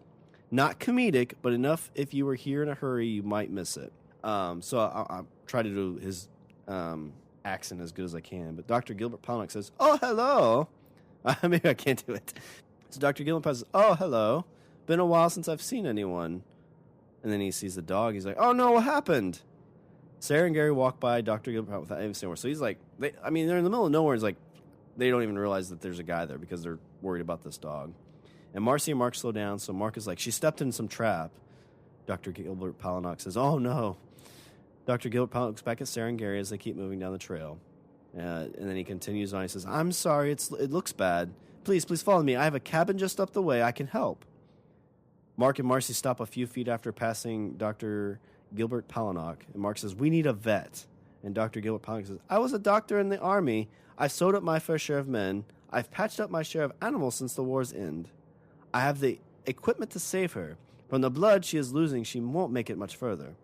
Not comedic, but enough if you were here in a hurry, you might miss it. So I'll try to do his accent as good as I can. But Dr. Gilbert Palinok says, oh, hello. Maybe I can't do it. So Dr. Gilbert Palinok says, oh, hello. Been a while since I've seen anyone. And then he sees the dog. He's like, oh, no, what happened? Sarah and Gary walk by Dr. Gilbert without even saying word. So he's like, they're in the middle of nowhere. It's like, they don't even realize that there's a guy there because they're worried about this dog. And Marcy and Mark slow down. So Mark is like, she stepped in some trap. Dr. Gilbert Palinok says, oh, no. Dr. Gilbert Palinok looks back at Sarah and Gary as they keep moving down the trail. And then he continues on. He says, I'm sorry. It looks bad. Please follow me. I have a cabin just up the way. I can help. Mark and Marcy stop a few feet after passing Dr. Gilbert Palinok. And Mark says, we need a vet. And Dr. Gilbert Palinok says, I was a doctor in the army. I've sewed up my fair share of men. I've patched up my share of animals since the war's end. I have the equipment to save her. From the blood she is losing, she won't make it much further.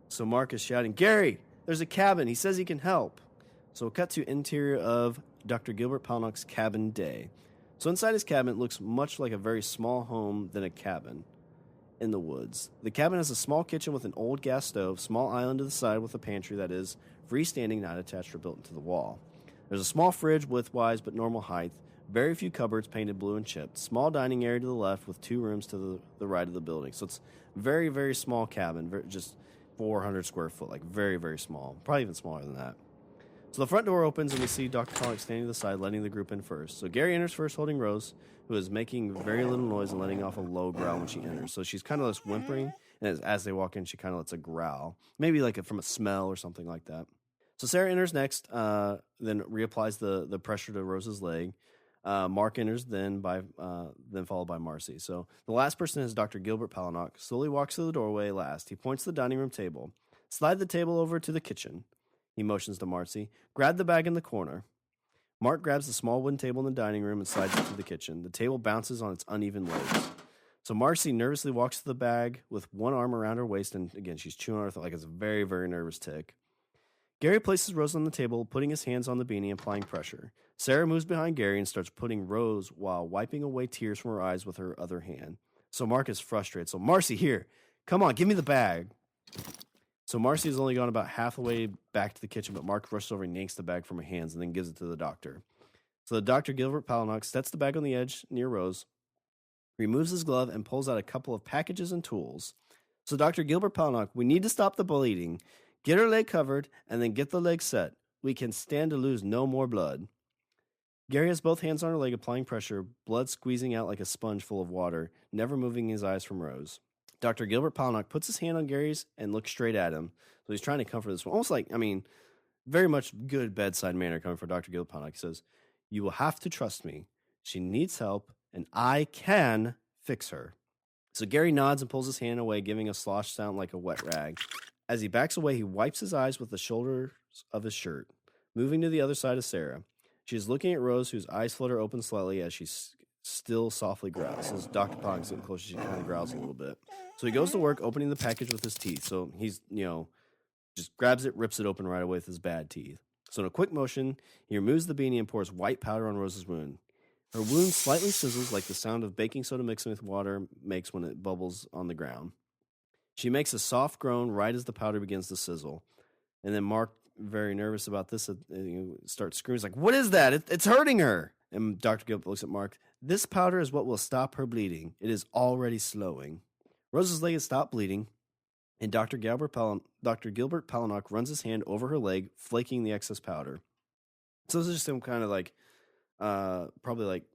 So Mark is shouting, Gary, there's a cabin. He says he can help. So we'll cut to interior of Dr. Gilbert Palinok's cabin day. So inside his cabin, it looks much like a very small home than a cabin in the woods. The cabin has a small kitchen with an old gas stove, small island to the side with a pantry that is freestanding, not attached or built into the wall. There's a small fridge widthwise but normal height, very few cupboards painted blue and chipped, small dining area to the left with 2 rooms to the right of the building. So it's very, very small cabin, just 400 square foot, like very, very small, probably even smaller than that. So the front door opens and we see Dr. Palinok standing to the side, letting the group in first. So Gary enters first holding Rose, who is making very little noise and letting off a low growl when she enters. So she's kind of just whimpering, and as they walk in, she kind of lets a growl, maybe like from a smell or something like that. So Sarah enters next, then reapplies the pressure to Rose's leg. Mark enters, then followed by Marcy. So the last person is Dr. Gilbert Palinok. Slowly walks to the doorway last. He points to the dining room table. Slide the table over to the kitchen. He motions to Marcy. Grab the bag in the corner. Mark grabs the small wooden table in the dining room and slides it to the kitchen. The table bounces on its uneven legs. So Marcy nervously walks to the bag with one arm around her waist, and again, she's chewing on her throat like it's a very, very nervous tick. Gary places Rose on the table, putting his hands on the beanie and applying pressure. Sarah moves behind Gary and starts putting Rose while wiping away tears from her eyes with her other hand. So Mark is frustrated. So Marcy, here, come on, give me the bag. So Marcy has only gone about half the way back to the kitchen, but Mark rushes over and yanks the bag from her hands and then gives it to the doctor. So the Dr. Gilbert Palahniuk sets the bag on the edge near Rose, removes his glove, and pulls out a couple of packages and tools. So Dr. Gilbert Palahniuk, we need to stop the bleeding, get her leg covered, and then get the leg set. We can stand to lose no more blood. Gary has both hands on her leg, applying pressure, blood squeezing out like a sponge full of water, never moving his eyes from Rose. Dr. Gilbert Palahniuk puts his hand on Gary's and looks straight at him. So he's trying to comfort this one. Almost like, very much good bedside manner coming from Dr. Gilbert Palahniuk. He says, you will have to trust me. She needs help, and I can fix her. So Gary nods and pulls his hand away, giving a slosh sound like a wet rag. As he backs away, he wipes his eyes with the shoulders of his shirt. Moving to the other side of Sarah. She is looking at Rose, whose eyes flutter open slightly as she still softly growls. As Dr. Palahniuk's getting closer, she kind of growls a little bit. So he goes to work opening the package with his teeth. So he's, just grabs it, rips it open right away with his bad teeth. So in a quick motion, he removes the beanie and pours white powder on Rose's wound. Her wound slightly sizzles like the sound of baking soda mixing with water makes when it bubbles on the ground. She makes a soft groan right as the powder begins to sizzle. And then Mark, very nervous about this, starts screaming. He's like, what is that? It's hurting her. And Dr. Gilbert looks at Mark. This powder is what will stop her bleeding. It is already slowing. Rose's leg has stopped bleeding, and Dr. Gilbert Palahniuk runs his hand over her leg, flaking the excess powder. So this is just some kind of probably like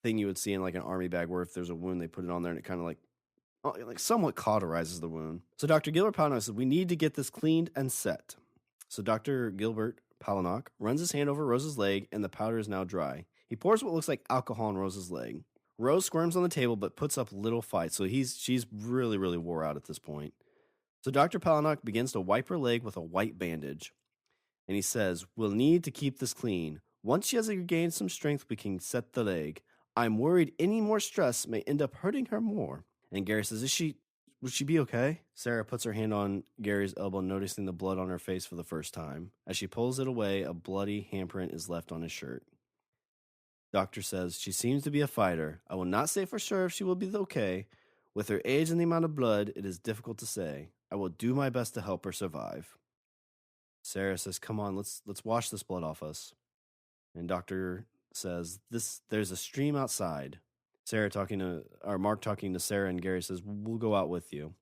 thing you would see in like an army bag where if there's a wound, they put it on there and it kind of like somewhat cauterizes the wound. So Dr. Gilbert Palahniuk says, we need to get this cleaned and set. So Dr. Gilbert Palahniuk runs his hand over Rose's leg, and the powder is now dry. He pours what looks like alcohol on Rose's leg. Rose squirms on the table, but puts up little fight, so she's really, really wore out at this point. So Dr. Palahniuk begins to wipe her leg with a white bandage, and he says, we'll need to keep this clean. Once she has regained some strength, we can set the leg. I'm worried any more stress may end up hurting her more. And Gary says, would she be okay? Sarah puts her hand on Gary's elbow, noticing the blood on her face for the first time. As she pulls it away, a bloody handprint is left on his shirt. Doctor says, she seems to be a fighter. I will not say for sure if she will be okay. With her age and the amount of blood, it is difficult to say. I will do my best to help her survive. Sarah says, come on, let's wash this blood off us. And Doctor says, there's a stream outside. Mark talking to Sarah, and Gary says, we'll go out with you.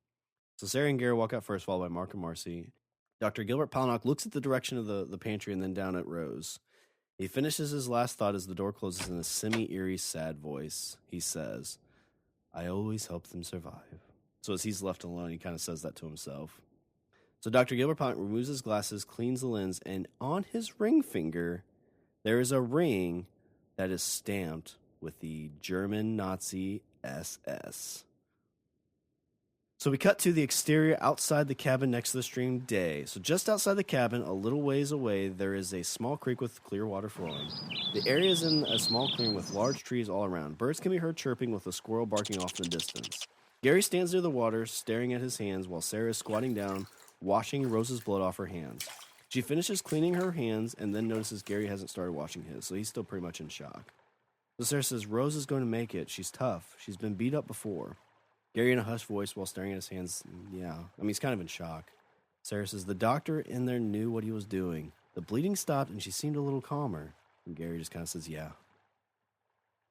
So Sarah and Gary walk out first, followed by Mark and Marcy. Dr. Gilbert Palahniuk looks at the direction of the pantry and then down at Rose. He finishes his last thought as the door closes in a semi-eerie, sad voice. He says, I always help them survive. So as he's left alone, he kind of says that to himself. So Dr. Gilbert Palahniuk removes his glasses, cleans the lens, and on his ring finger, there is a ring that is stamped with the German Nazi SS. So we cut to the exterior outside the cabin next to the stream day. So just outside the cabin, a little ways away, there is a small creek with clear water flowing. The area is in a small clearing with large trees all around. Birds can be heard chirping with a squirrel barking off in the distance. Gary stands near the water, staring at his hands while Sarah is squatting down, washing Rose's blood off her hands. She finishes cleaning her hands and then notices Gary hasn't started washing his, so he's still pretty much in shock. So Sarah says, Rose is going to make it. She's tough. She's been beat up before. Gary in a hushed voice while staring at his hands, he's kind of in shock. Sarah says, the doctor in there knew what he was doing. The bleeding stopped and she seemed a little calmer. And Gary just kind of says, yeah.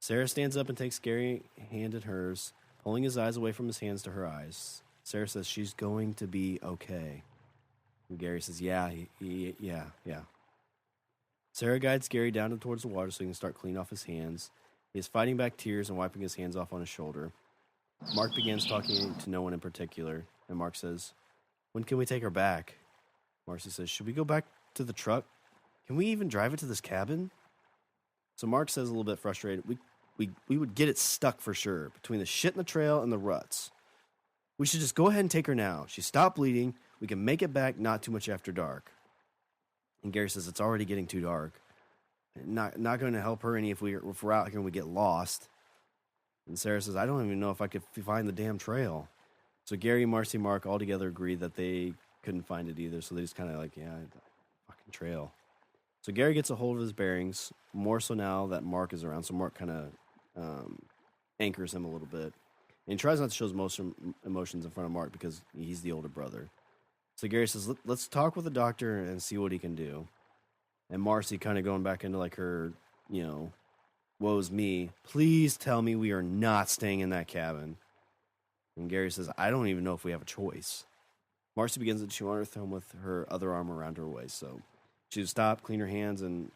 Sarah stands up and takes Gary's hand in hers, pulling his eyes away from his hands to her eyes. Sarah says, she's going to be okay. And Gary says, yeah. Sarah guides Gary down and towards the water so he can start cleaning off his hands. He is fighting back tears and wiping his hands off on his shoulder. Mark begins talking to no one in particular, and Mark says, when can we take her back? Marcy says, should we go back to the truck? Can we even drive it to this cabin? So Mark says a little bit frustrated, we would get it stuck for sure, between the shit in the trail and the ruts. We should just go ahead and take her now. She stopped bleeding. We can make it back not too much after dark. And Gary says, it's already getting too dark. Not going to help her any if we're out here and we get lost. And Sarah says, I don't even know if I could find the damn trail. So Gary, Marcy, Mark all together agreed that they couldn't find it either. So they just kind of fucking trail. So Gary gets a hold of his bearings, more so now that Mark is around. So Mark kind of anchors him a little bit. And he tries not to show his emotions in front of Mark because he's the older brother. So Gary says, let's talk with the doctor and see what he can do. And Marcy kind of going back into like her, woe's me. Please tell me we are not staying in that cabin. And Gary says, I don't even know if we have a choice. Marcy begins to chew on her thumb with her other arm around her waist. So she would stop, clean her hands, and,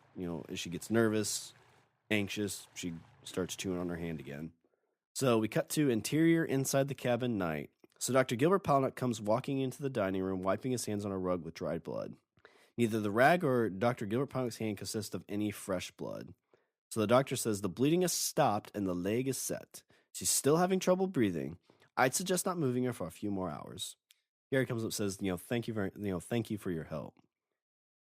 as she gets nervous, anxious, she starts chewing on her hand again. So we cut to interior inside the cabin night. So Dr. Gilbert Palnock comes walking into the dining room, wiping his hands on a rug with dried blood. Neither the rag or Dr. Gilbert Palnock's hand consists of any fresh blood. So the doctor says the bleeding has stopped and the leg is set. She's still having trouble breathing. I'd suggest not moving her for a few more hours. Gary comes up and says, thank you for your help.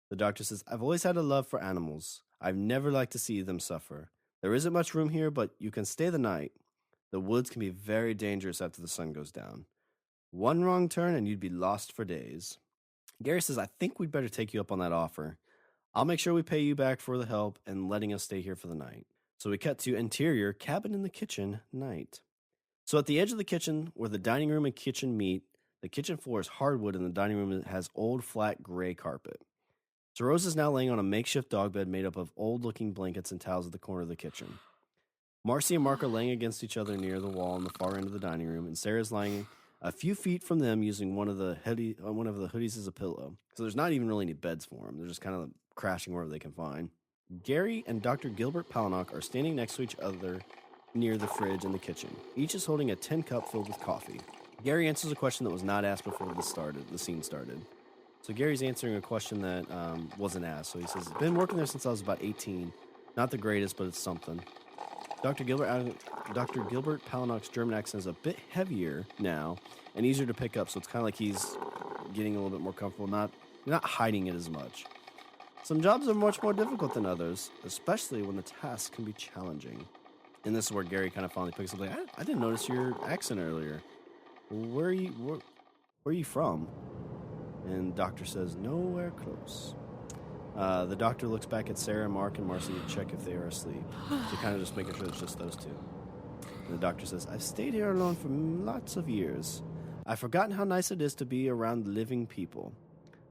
The doctor says, I've always had a love for animals. I've never liked to see them suffer. There isn't much room here, but you can stay the night. The woods can be very dangerous after the sun goes down. One wrong turn and you'd be lost for days. Gary says, I think we'd better take you up on that offer. I'll make sure we pay you back for the help and letting us stay here for the night. So we cut to interior cabin in the kitchen night. So at the edge of the kitchen where the dining room and kitchen meet, the kitchen floor is hardwood and the dining room has old flat gray carpet. So Rose is now laying on a makeshift dog bed made up of old-looking blankets and towels at the corner of the kitchen. Marcy and Mark are laying against each other near the wall on the far end of the dining room, and Sarah's lying a few feet from them using one of the hoodies as a pillow. So there's not even really any beds for them. They're just kind of crashing wherever they can find. Gary and Dr. Gilbert Palnock are standing next to each other near the fridge in the kitchen. Each is holding a tin cup filled with coffee. Gary answers a question that was not asked before the scene started. So Gary's answering a question that wasn't asked. So he says, been working there since I was about 18. Not the greatest, but it's something. Dr. Gilbert Palnock's German accent is a bit heavier now and easier to pick up, so it's kind of like he's getting a little bit more comfortable, not hiding it as much. Some jobs are much more difficult than others, especially when the task can be challenging. And this is where Gary kind of finally picks up, like, I didn't notice your accent earlier. Where are you from? And doctor says, nowhere close. The doctor looks back at Sarah, Mark, and Marcy to check if they are asleep. So kind of just making sure it's just those two. And the doctor says, I've stayed here alone for lots of years. I've forgotten how nice it is to be around living people.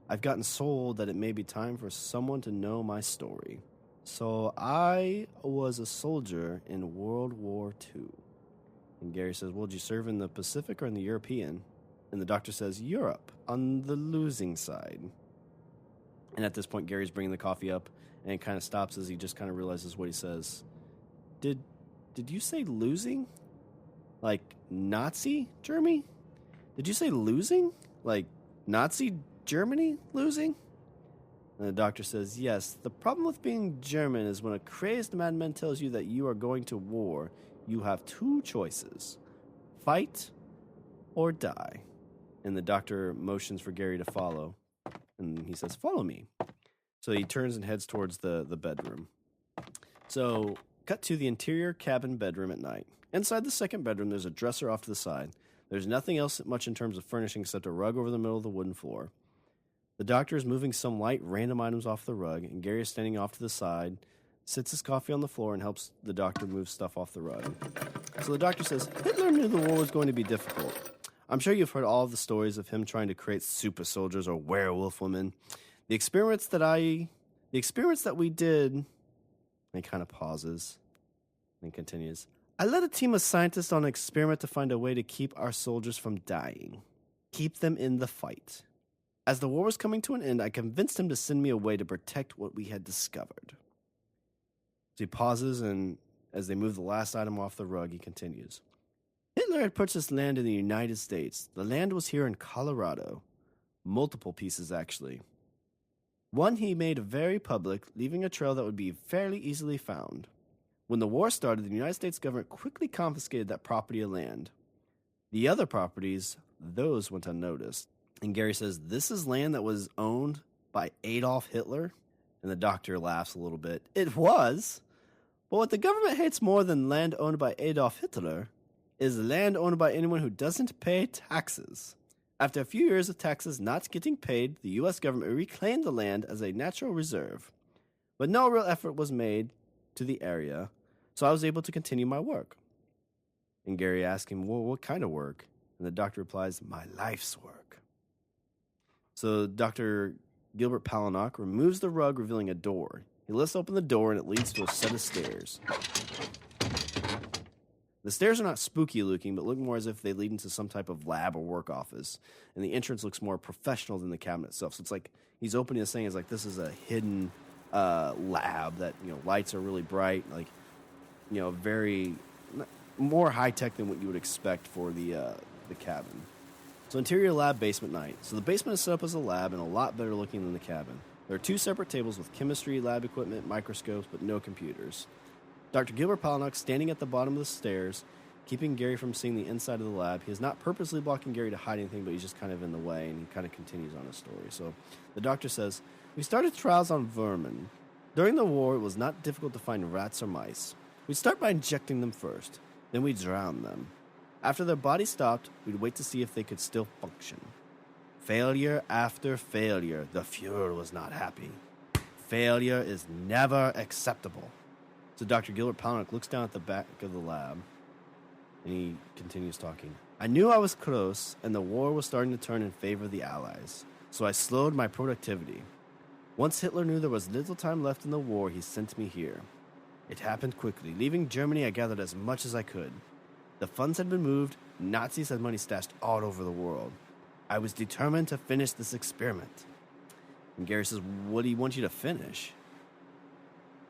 I've gotten so old that it may be time for someone to know my story. So I was a soldier in World War II. And Gary says, well, did you serve in the Pacific or in the European? And the doctor says, Europe, on the losing side. And at this point, Gary's bringing the coffee up, and it kind of stops as he just kind of realizes what he says. Did you say losing? Like Nazi Germany? Did you say losing? Like Nazi Germany losing? And the doctor says, yes, the problem with being German is when a crazed madman tells you that you are going to war, you have two choices, fight or die. And the doctor motions for Gary to follow. And he says, follow me. So he turns and heads towards the bedroom. So cut to the interior cabin bedroom at night. Inside the second bedroom, there's a dresser off to the side. There's nothing else much in terms of furnishing except a rug over the middle of the wooden floor. The doctor is moving some light random items off the rug, and Gary is standing off to the side, sits his coffee on the floor, and helps the doctor move stuff off the rug. So the doctor says, Hitler knew the war was going to be difficult. I'm sure you've heard all of the stories of him trying to create super soldiers or werewolf women. The experiments that we did, and he kind of pauses and continues. I led a team of scientists on an experiment to find a way to keep our soldiers from dying. Keep them in the fight. As the war was coming to an end, I convinced him to send me away to protect what we had discovered. So he pauses, and as they move the last item off the rug, he continues. Hitler had purchased land in the United States. The land was here in Colorado. Multiple pieces, actually. One he made very public, leaving a trail that would be fairly easily found. When the war started, the United States government quickly confiscated that property of land. The other properties, those went unnoticed. And Gary says, this is land that was owned by Adolf Hitler? And the doctor laughs a little bit. It was. But what the government hates more than land owned by Adolf Hitler is land owned by anyone who doesn't pay taxes. After a few years of taxes not getting paid, the U.S. government reclaimed the land as a natural reserve. But no real effort was made to the area, so I was able to continue my work. And Gary asks him, well, what kind of work? And the doctor replies, my life's work. So Dr. Gilbert Palahniuk removes the rug, revealing a door. He lifts open the door, and it leads to a set of stairs. The stairs are not spooky looking, but look more as if they lead into some type of lab or work office. And the entrance looks more professional than the cabinet itself. So it's like he's opening this thing as like this is a hidden lab that, lights are really bright, like, very more high tech than what you would expect for the cabin. So interior lab, basement night. So the basement is set up as a lab and a lot better looking than the cabin. There are 2 separate tables with chemistry, lab equipment, microscopes, but no computers. Dr. Gilbert Palahniuk standing at the bottom of the stairs, keeping Gary from seeing the inside of the lab. He is not purposely blocking Gary to hide anything, but he's just kind of in the way, and he kind of continues on his story. So the doctor says, "We started trials on vermin. During the war, it was not difficult to find rats or mice. We'd start by injecting them first. Then we'd drown them. After their bodies stopped, we'd wait to see if they could still function. Failure after failure, the Fuhrer was not happy. Failure is never acceptable." So Dr. Gilbert Palahniuk looks down at the back of the lab, and he continues talking. "I knew I was close, and the war was starting to turn in favor of the Allies, so I slowed my productivity. Once Hitler knew there was little time left in the war, he sent me here. It happened quickly. Leaving Germany, I gathered as much as I could. The funds had been moved, Nazis had money stashed all over the world. I was determined to finish this experiment." And Gary says, "What do you want you to finish?"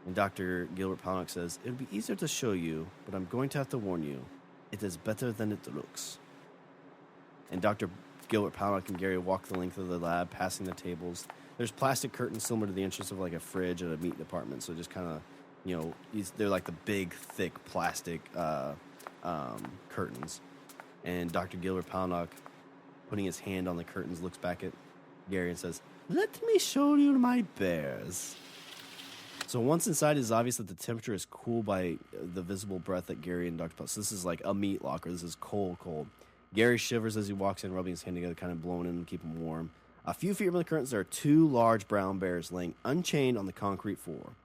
And Dr. Gilbert Palahniuk says, "It would be easier to show you, but I'm going to have to warn you. It is better than it looks." And Dr. Gilbert Palahniuk and Gary walk the length of the lab, passing the tables. There's plastic curtains similar to the entrance of like a fridge at a meat department, so just kind of, they're like the big, thick plastic curtains. And Dr. Gilbert Palahniuk, putting his hand on the curtains, looks back at Gary and says, "Let me show you my bears." So once inside, it is obvious that the temperature is cooled by the visible breath that Gary and Dr. So this is like a meat locker. This is cold. Gary shivers as he walks in, rubbing his hand together, kind of blowing in to keep him warm. A few feet from the curtains, there are 2 large brown bears laying unchained on the concrete floor.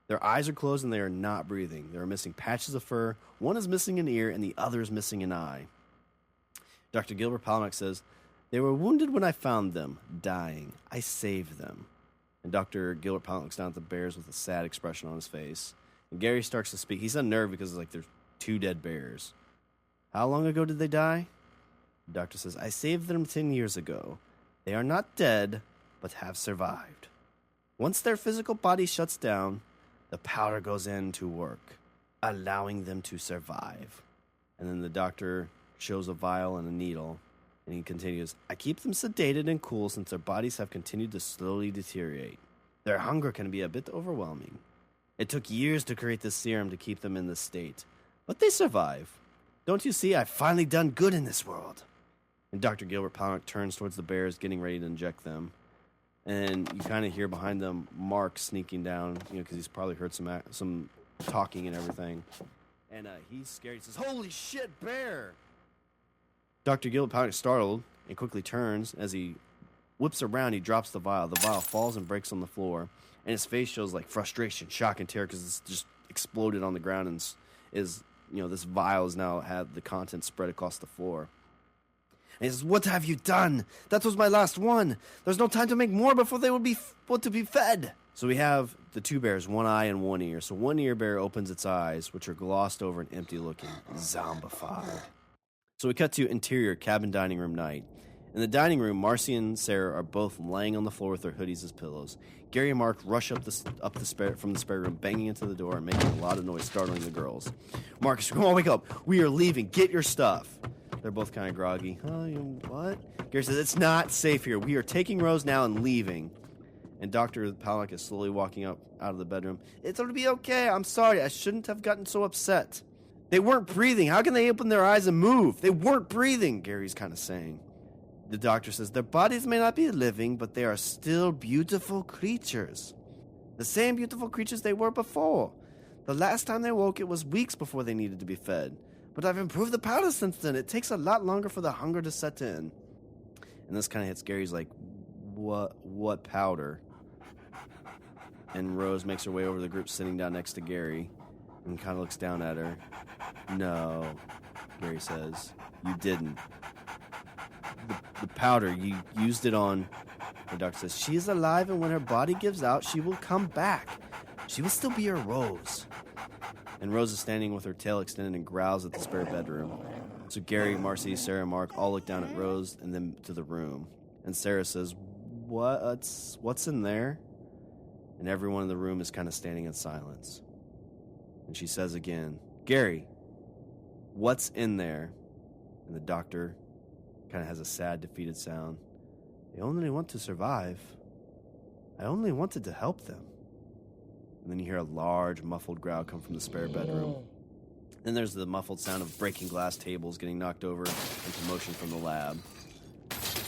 Their eyes are closed and they are not breathing. They are missing patches of fur. One is missing an ear and the other is missing an eye. Dr. Gilbert Palahniuk says, "They were wounded when I found them, dying. I saved them." And Dr. Gilbert Palahniuk looks down at the bears with a sad expression on his face. And Gary starts to speak. He's unnerved because there's 2 dead bears. "How long ago did they die?" The doctor says, "I saved them 10 years ago. They are not dead, but have survived. Once their physical body shuts down, the powder goes in to work, allowing them to survive." And then the doctor shows a vial and a needle. And he continues, "I keep them sedated and cool since their bodies have continued to slowly deteriorate. Their hunger can be a bit overwhelming. It took years to create this serum to keep them in this state. But they survive. Don't you see, I've finally done good in this world." And Dr. Gilbert Palahniuk turns towards the bears, getting ready to inject them. And you kind of hear behind them Mark sneaking down, because he's probably heard some talking and everything. And he's scared. He says, "Holy shit, bear!" Dr. Gilbert Palahniuk is startled and quickly turns. As he whips around, he drops the vial. The vial falls and breaks on the floor, and his face shows like frustration, shock, and terror because it's just exploded on the ground, and this vial has now had the contents spread across the floor. And he says, "What have you done? That was my last one. There's no time to make more before they will be put to be fed." So we have the 2 bears, 1 eye and 1 ear. So 1 ear bear opens its eyes, which are glossed over and empty looking, zombified. So we cut to interior cabin dining room night. In the dining room, Marcy and Sarah are both laying on the floor with their hoodies as pillows. Gary and Mark rush from the spare room, banging into the door and making a lot of noise, startling the girls. Mark says, "Come on, wake up. We are leaving. Get your stuff." They're both kind of groggy. What? Gary says, "It's not safe here. We are taking Rose now and leaving." And Dr. Palahniuk is slowly walking up out of the bedroom. "It's going to be okay. I'm sorry. I shouldn't have gotten so upset. They weren't breathing. How can they open their eyes and move? They weren't breathing," Gary's kind of saying. The doctor says, "Their bodies may not be living, but they are still beautiful creatures. The same beautiful creatures they were before. The last time they woke, it was weeks before they needed to be fed. But I've improved the powder since then. It takes a lot longer for the hunger to set in." And this kind of hits Gary's like, what powder? And Rose makes her way over to the group sitting down next to Gary and kind of looks down at her. "No," Gary says, "you didn't. The powder, you used it on The doctor says, she is alive, and when her body gives out, she will come back. She will still be her Rose. And Rose is standing with her tail extended and growls at the spare bedroom. So Gary, Marcy, Sarah, and Mark all look down at Rose and then to the room. And Sarah says, what's in there? And everyone in the room is kind of standing in silence. And she says again, Gary, what's in there? And the doctor kind of has a sad, defeated sound. They only want to survive. I only wanted to help them. And then you hear a large, muffled growl come from the spare bedroom. Then there's the muffled sound of breaking glass tables getting knocked over and commotion from the lab.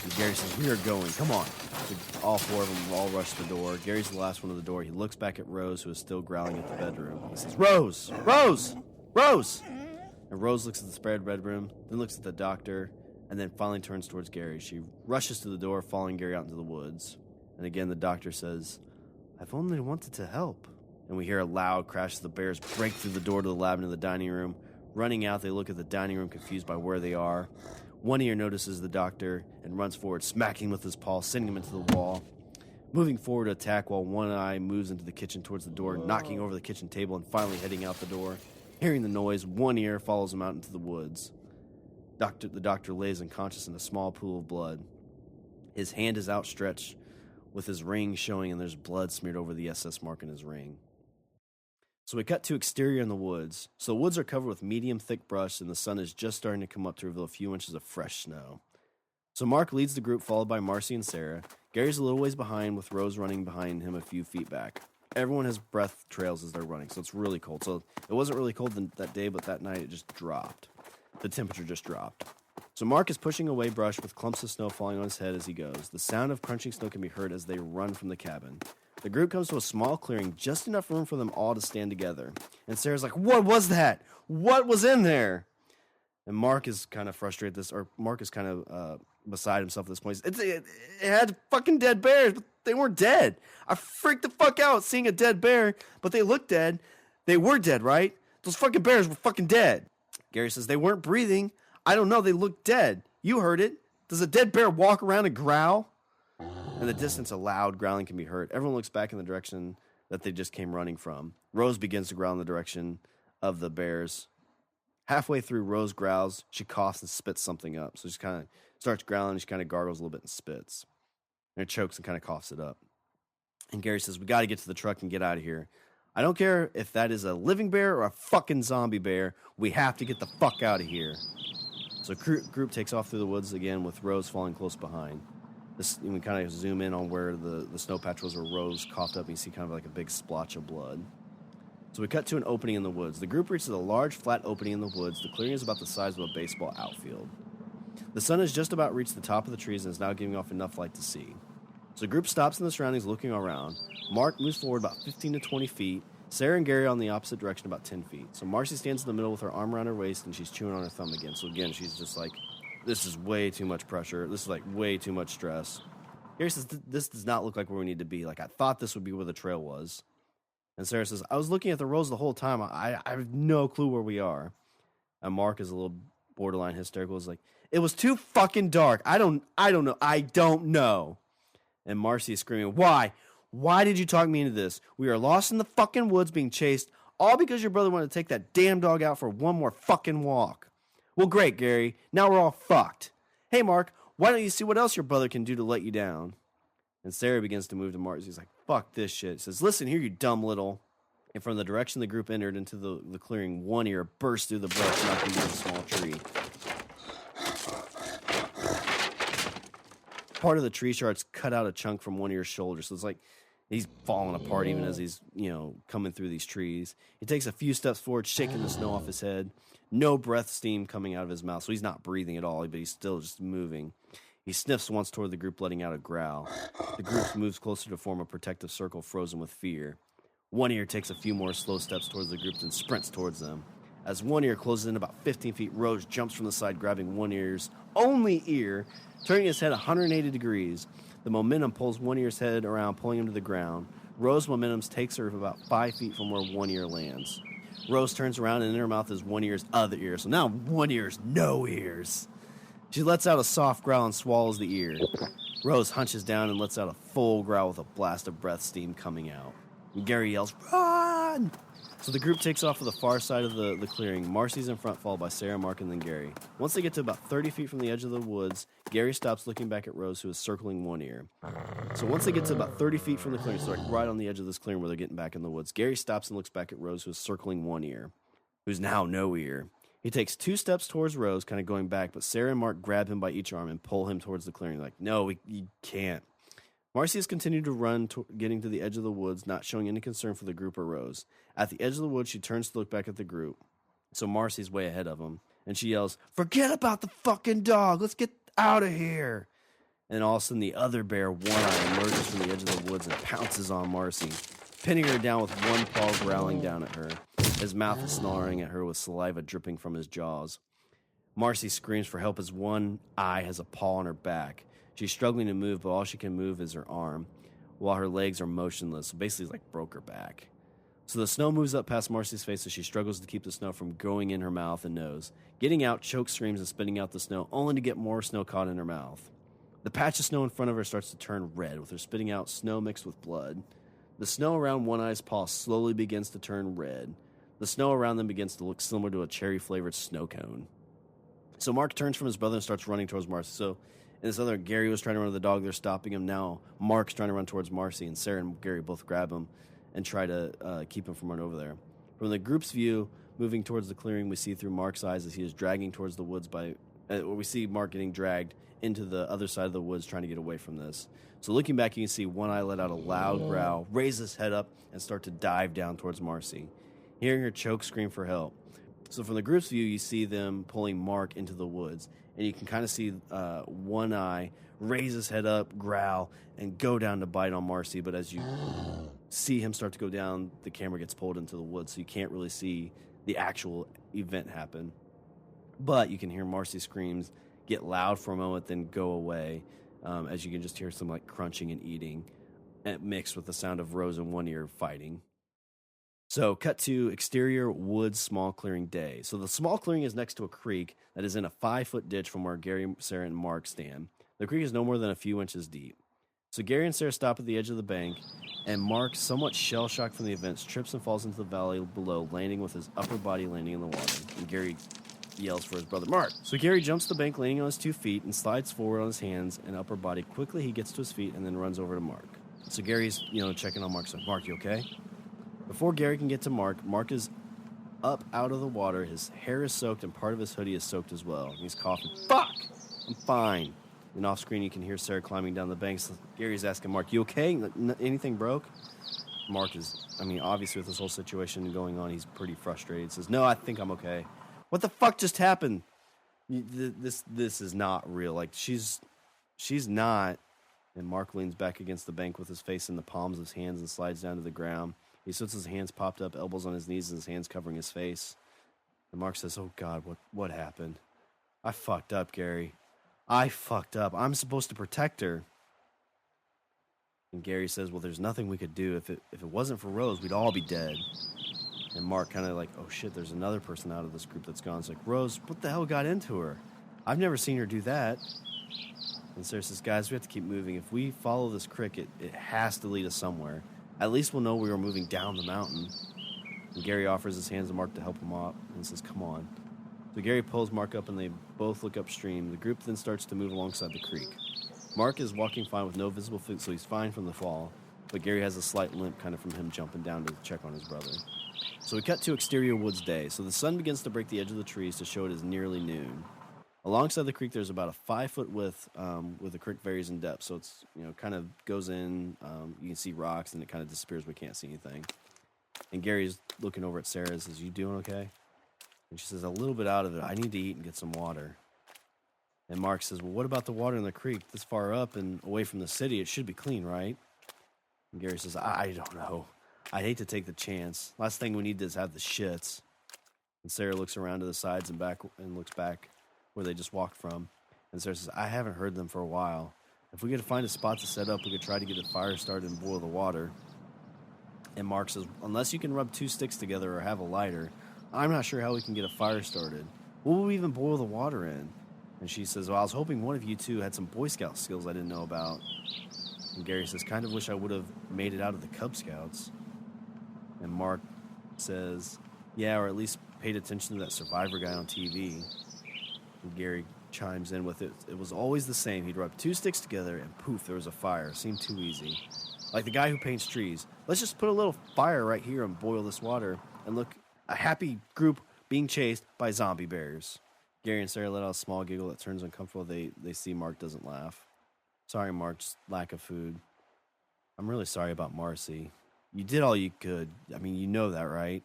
And Gary says, we are going. Come on. So all four of them all rush to the door. Gary's the last one to the door. He looks back at Rose, who is still growling at the bedroom. He says, Rose! Rose! Rose! And Rose looks at the spare bedroom, then looks at the doctor, and then finally turns towards Gary. She rushes to the door, following Gary out into the woods. And again, the doctor says, I've only wanted to help. And we hear a loud crash as the bears break through the door to the lab into the dining room. Running out, they look at the dining room, confused by where they are. One ear notices the doctor and runs forward, smacking him with his paw, sending him into the wall. Moving forward to attack while one eye moves into the kitchen towards the door, knocking over the kitchen table and finally heading out the door. Hearing the noise, one ear follows him out into the woods. The doctor lays unconscious in a small pool of blood. His hand is outstretched with his ring showing, and there's blood smeared over the SS mark in his ring. So we cut to exterior in the woods. So the woods are covered with medium thick brush, and the sun is just starting to come up to reveal a few inches of fresh snow. So Mark leads the group, followed by Marcy and Sarah. Gary's a little ways behind, with Rose running behind him a few feet back. Everyone has breath trails as they're running, so it's really cold. So it wasn't really cold that day, but that night it just dropped. The temperature just dropped. So Mark is pushing away brush with clumps of snow falling on his head as he goes. The sound of crunching snow can be heard as they run from the cabin. The group comes to a small clearing, just enough room for them all to stand together. And Sarah's like, what was that? What was in there? And Mark is kind of frustrated Mark is kind of beside himself at this point. It had fucking dead bears, but they weren't dead. I freaked the fuck out seeing a dead bear, but they looked dead. They were dead, right? Those fucking bears were fucking dead. Gary says, they weren't breathing. I don't know, they looked dead. You heard it. Does a dead bear walk around and growl? In the distance, a loud growling can be heard. Everyone looks back in the direction that they just came running from. Rose begins to growl in the direction of the bears. Halfway through, Rose growls. She coughs and spits something up. So she kind of starts growling, and she kind of gargles a little bit and spits. And chokes and kind of coughs it up. And Gary says, we got to get to the truck and get out of here. I don't care if that is a living bear or a fucking zombie bear. We have to get the fuck out of here. So group takes off through the woods again, with Rose falling close behind. We kind of zoom in on where the snow patch was, where Rose coughed up, and you see kind of like a big splotch of blood. So we cut to an opening in the woods. The group reaches a large, flat opening in the woods. The clearing is about the size of a baseball outfield. The sun has just about reached the top of the trees and is now giving off enough light to see. So the group stops in the surroundings, looking around. Mark moves forward about 15 to 20 feet. Sarah and Gary on the opposite direction about 10 feet. So Marcy stands in the middle with her arm around her waist, and she's chewing on her thumb again. So again, she's just like, this is way too much pressure. This is like way too much stress. Gary says, this does not look like where we need to be. Like, I thought this would be where the trail was. And Sarah says, I was looking at the roads the whole time. I have no clue where we are. And Mark is a little borderline hysterical. He's like, it was too fucking dark. I don't know. And Marcy is screaming, why? Why did you talk me into this? We are lost in the fucking woods being chased, all because your brother wanted to take that damn dog out for one more fucking walk. Well, great, Gary. Now we're all fucked. Hey, Mark, why don't you see what else your brother can do to let you down? And Sarah begins to move to Mark. He's like, fuck this shit. He says, listen here, you dumb little. And from the direction the group entered into the clearing, one ear burst through the brush, knocking down a small tree. Part of the tree shards cut out a chunk from one ear's shoulder. So it's like he's falling apart even as he's, coming through these trees. He takes a few steps forward, shaking the snow off his head. No breath steam coming out of his mouth, so he's not breathing at all, but he's still just moving. He sniffs once toward the group, letting out a growl. The group moves closer to form a protective circle, frozen with fear. One ear takes a few more slow steps towards the group, then sprints towards them. As one ear closes in about 15 feet, Rose jumps from the side, grabbing one ear's only ear, turning his head 180 degrees. The momentum pulls one ear's head around, pulling him to the ground. Rose's momentum takes her about 5 feet from where one ear lands. Rose turns around, and in her mouth is one ear's other ear. So now one ear's no ears. She lets out a soft growl and swallows the ear. Rose hunches down and lets out a full growl with a blast of breath steam coming out. And Gary yells, "Run!" So the group takes off to the far side of the clearing. Marcy's in front, followed by Sarah, Mark, and then Gary. Once they get to about 30 feet from the edge of the woods, Gary stops looking back at Rose, who is circling one ear. So once they get to about 30 feet from the clearing, so like right on the edge of this clearing where they're getting back in the woods, Gary stops and looks back at Rose, who is circling one ear, who's now no ear. He takes 2 steps towards Rose, kind of going back, but Sarah and Mark grab him by each arm and pull him towards the clearing. Like, no, you can't. Marcy has continued to run, getting to the edge of the woods, not showing any concern for the group or Rose. At the edge of the woods, she turns to look back at the group. So Marcy's way ahead of them, and she yells, "Forget about the fucking dog! Let's get out of here!" And all of a sudden, the other bear, One Eye, emerges from the edge of the woods and pounces on Marcy, pinning her down with one paw growling down at her. His mouth is snarling at her with saliva dripping from his jaws. Marcy screams for help as One Eye has a paw on her back. She's struggling to move, but all she can move is her arm, while her legs are motionless. So basically, it's like broke her back. So the snow moves up past Marcy's face as she struggles to keep the snow from going in her mouth and nose. Getting out, choke screams and spitting out the snow, only to get more snow caught in her mouth. The patch of snow in front of her starts to turn red, with her spitting out snow mixed with blood. The snow around One Eye's paw slowly begins to turn red. The snow around them begins to look similar to a cherry-flavored snow cone. So Mark turns from his brother and starts running towards Marcy. So in this other, Gary was trying to run to the dog. They're stopping him now. Mark's trying to run towards Marcy, and Sarah and Gary both grab him and try to keep him from running over there. From the group's view, moving towards the clearing, we see through Mark's eyes as he is dragging towards the woods we see Mark getting dragged into the other side of the woods trying to get away from this. So looking back, you can see One Eye let out a loud growl, raise his head up, and start to dive down towards Marcy, hearing her choke scream for help. So from the group's view, you see them pulling Mark into the woods, and you can kind of see One Eye raise his head up, growl, and go down to bite on Marcy. But as you see him start to go down, the camera gets pulled into the woods, so you can't really see the actual event happen. But you can hear Marcy's screams get loud for a moment, then go away, as you can just hear some like crunching and eating, and mixed with the sound of Rose and One Ear fighting. So, cut to exterior woods small clearing day. So, the small clearing is next to a creek that is in a 5-foot ditch from where Gary, Sarah, and Mark stand. The creek is no more than a few inches deep. So, Gary and Sarah stop at the edge of the bank, and Mark, somewhat shell-shocked from the events, trips and falls into the valley below, landing with his upper body landing in the water. And Gary yells for his brother, "Mark!" So, Gary jumps the bank, landing on his 2 feet, and slides forward on his hands and upper body. Quickly, he gets to his feet and then runs over to Mark. So, Gary's, checking on Mark. So, "Mark, you okay?" Before Gary can get to Mark, Mark is up out of the water. His hair is soaked, and part of his hoodie is soaked as well. He's coughing. "Fuck! I'm fine." And off screen, you can hear Sarah climbing down the banks. Gary's asking Mark, "You okay? Anything broke?" Mark is, obviously with this whole situation going on, he's pretty frustrated. He says, "No, I think I'm okay." "What the fuck just happened?" This is not real. Like, she's not. And Mark leans back against the bank with his face in the palms of his hands and slides down to the ground. He sits his hands popped up, elbows on his knees, and his hands covering his face. And Mark says, "Oh, God, what happened? I fucked up, Gary. I fucked up. I'm supposed to protect her." And Gary says, "Well, there's nothing we could do. If it wasn't for Rose, we'd all be dead." And Mark kind of like, "Oh, shit, there's another person out of this group that's gone." It's like, "Rose, what the hell got into her? I've never seen her do that." And Sarah says, "Guys, we have to keep moving. If we follow this creek, it has to lead us somewhere. At least we'll know we were moving down the mountain." And Gary offers his hands to Mark to help him up and says, "Come on." So Gary pulls Mark up and they both look upstream. The group then starts to move alongside the creek. Mark is walking fine with no visible foot, so he's fine from the fall. But Gary has a slight limp kind of from him jumping down to check on his brother. So we cut to exterior woods day. So the sun begins to break the edge of the trees to show it is nearly noon. Alongside the creek, there's about a 5-foot width, with the creek varies in depth. So it's, kind of goes in, you can see rocks, and it kind of disappears. We can't see anything. And Gary's looking over at Sarah and says, "You doing okay?" And she says, "A little bit out of it. I need to eat and get some water." And Mark says, "Well, what about the water in the creek this far up and away from the city? It should be clean, right?" And Gary says, "I don't know. I'd hate to take the chance. Last thing we need is have the shits." And Sarah looks around to the sides and back and looks back where they just walked from. And Sarah says, "I haven't heard them for a while. If we could find a spot to set up, we could try to get a fire started and boil the water." And Mark says, "Unless you can rub 2 sticks together or have a lighter, I'm not sure how we can get a fire started. What will we even boil the water in?" And she says, well, I was hoping one of you two had some Boy Scout skills I didn't know about. And Gary says, kind of wish I would have made it out of the Cub Scouts. And Mark says, yeah, or at least paid attention to that Survivor guy on TV. And Gary chimes in with it. It was always the same. He'd rub 2 sticks together and poof, there was a fire. It seemed too easy. Like the guy who paints trees. Let's just put a little fire right here and boil this water. And look, a happy group being chased by zombie bears. Gary and Sarah let out a small giggle that turns uncomfortable. They see Mark doesn't laugh. Sorry, Mark, just lack of food. I'm really sorry about Marcy. You did all you could. I mean, you know that, right?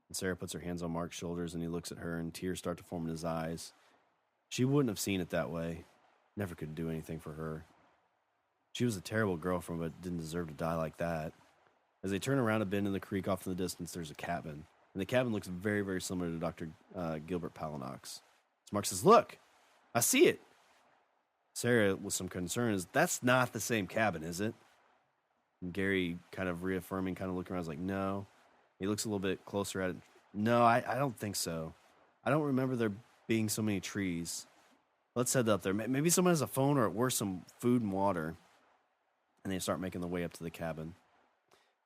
And Sarah puts her hands on Mark's shoulders, and he looks at her, and tears start to form in his eyes. She wouldn't have seen it that way. Never could do anything for her. She was a terrible girlfriend, but didn't deserve to die like that. As they turn around a bend in the creek off in the distance, there's a cabin. And the cabin looks very, very similar to Dr. Gilbert Palinox. So Mark says, look, I see it. Sarah, with some concern, is, that's not the same cabin, is it? And Gary, kind of reaffirming, kind of looking around, is like, no. He looks a little bit closer at it. No, I don't think so. I don't remember there being so many trees. Let's head up there. Maybe someone has a phone, or at worst, some food and water. And they start making their way up to the cabin.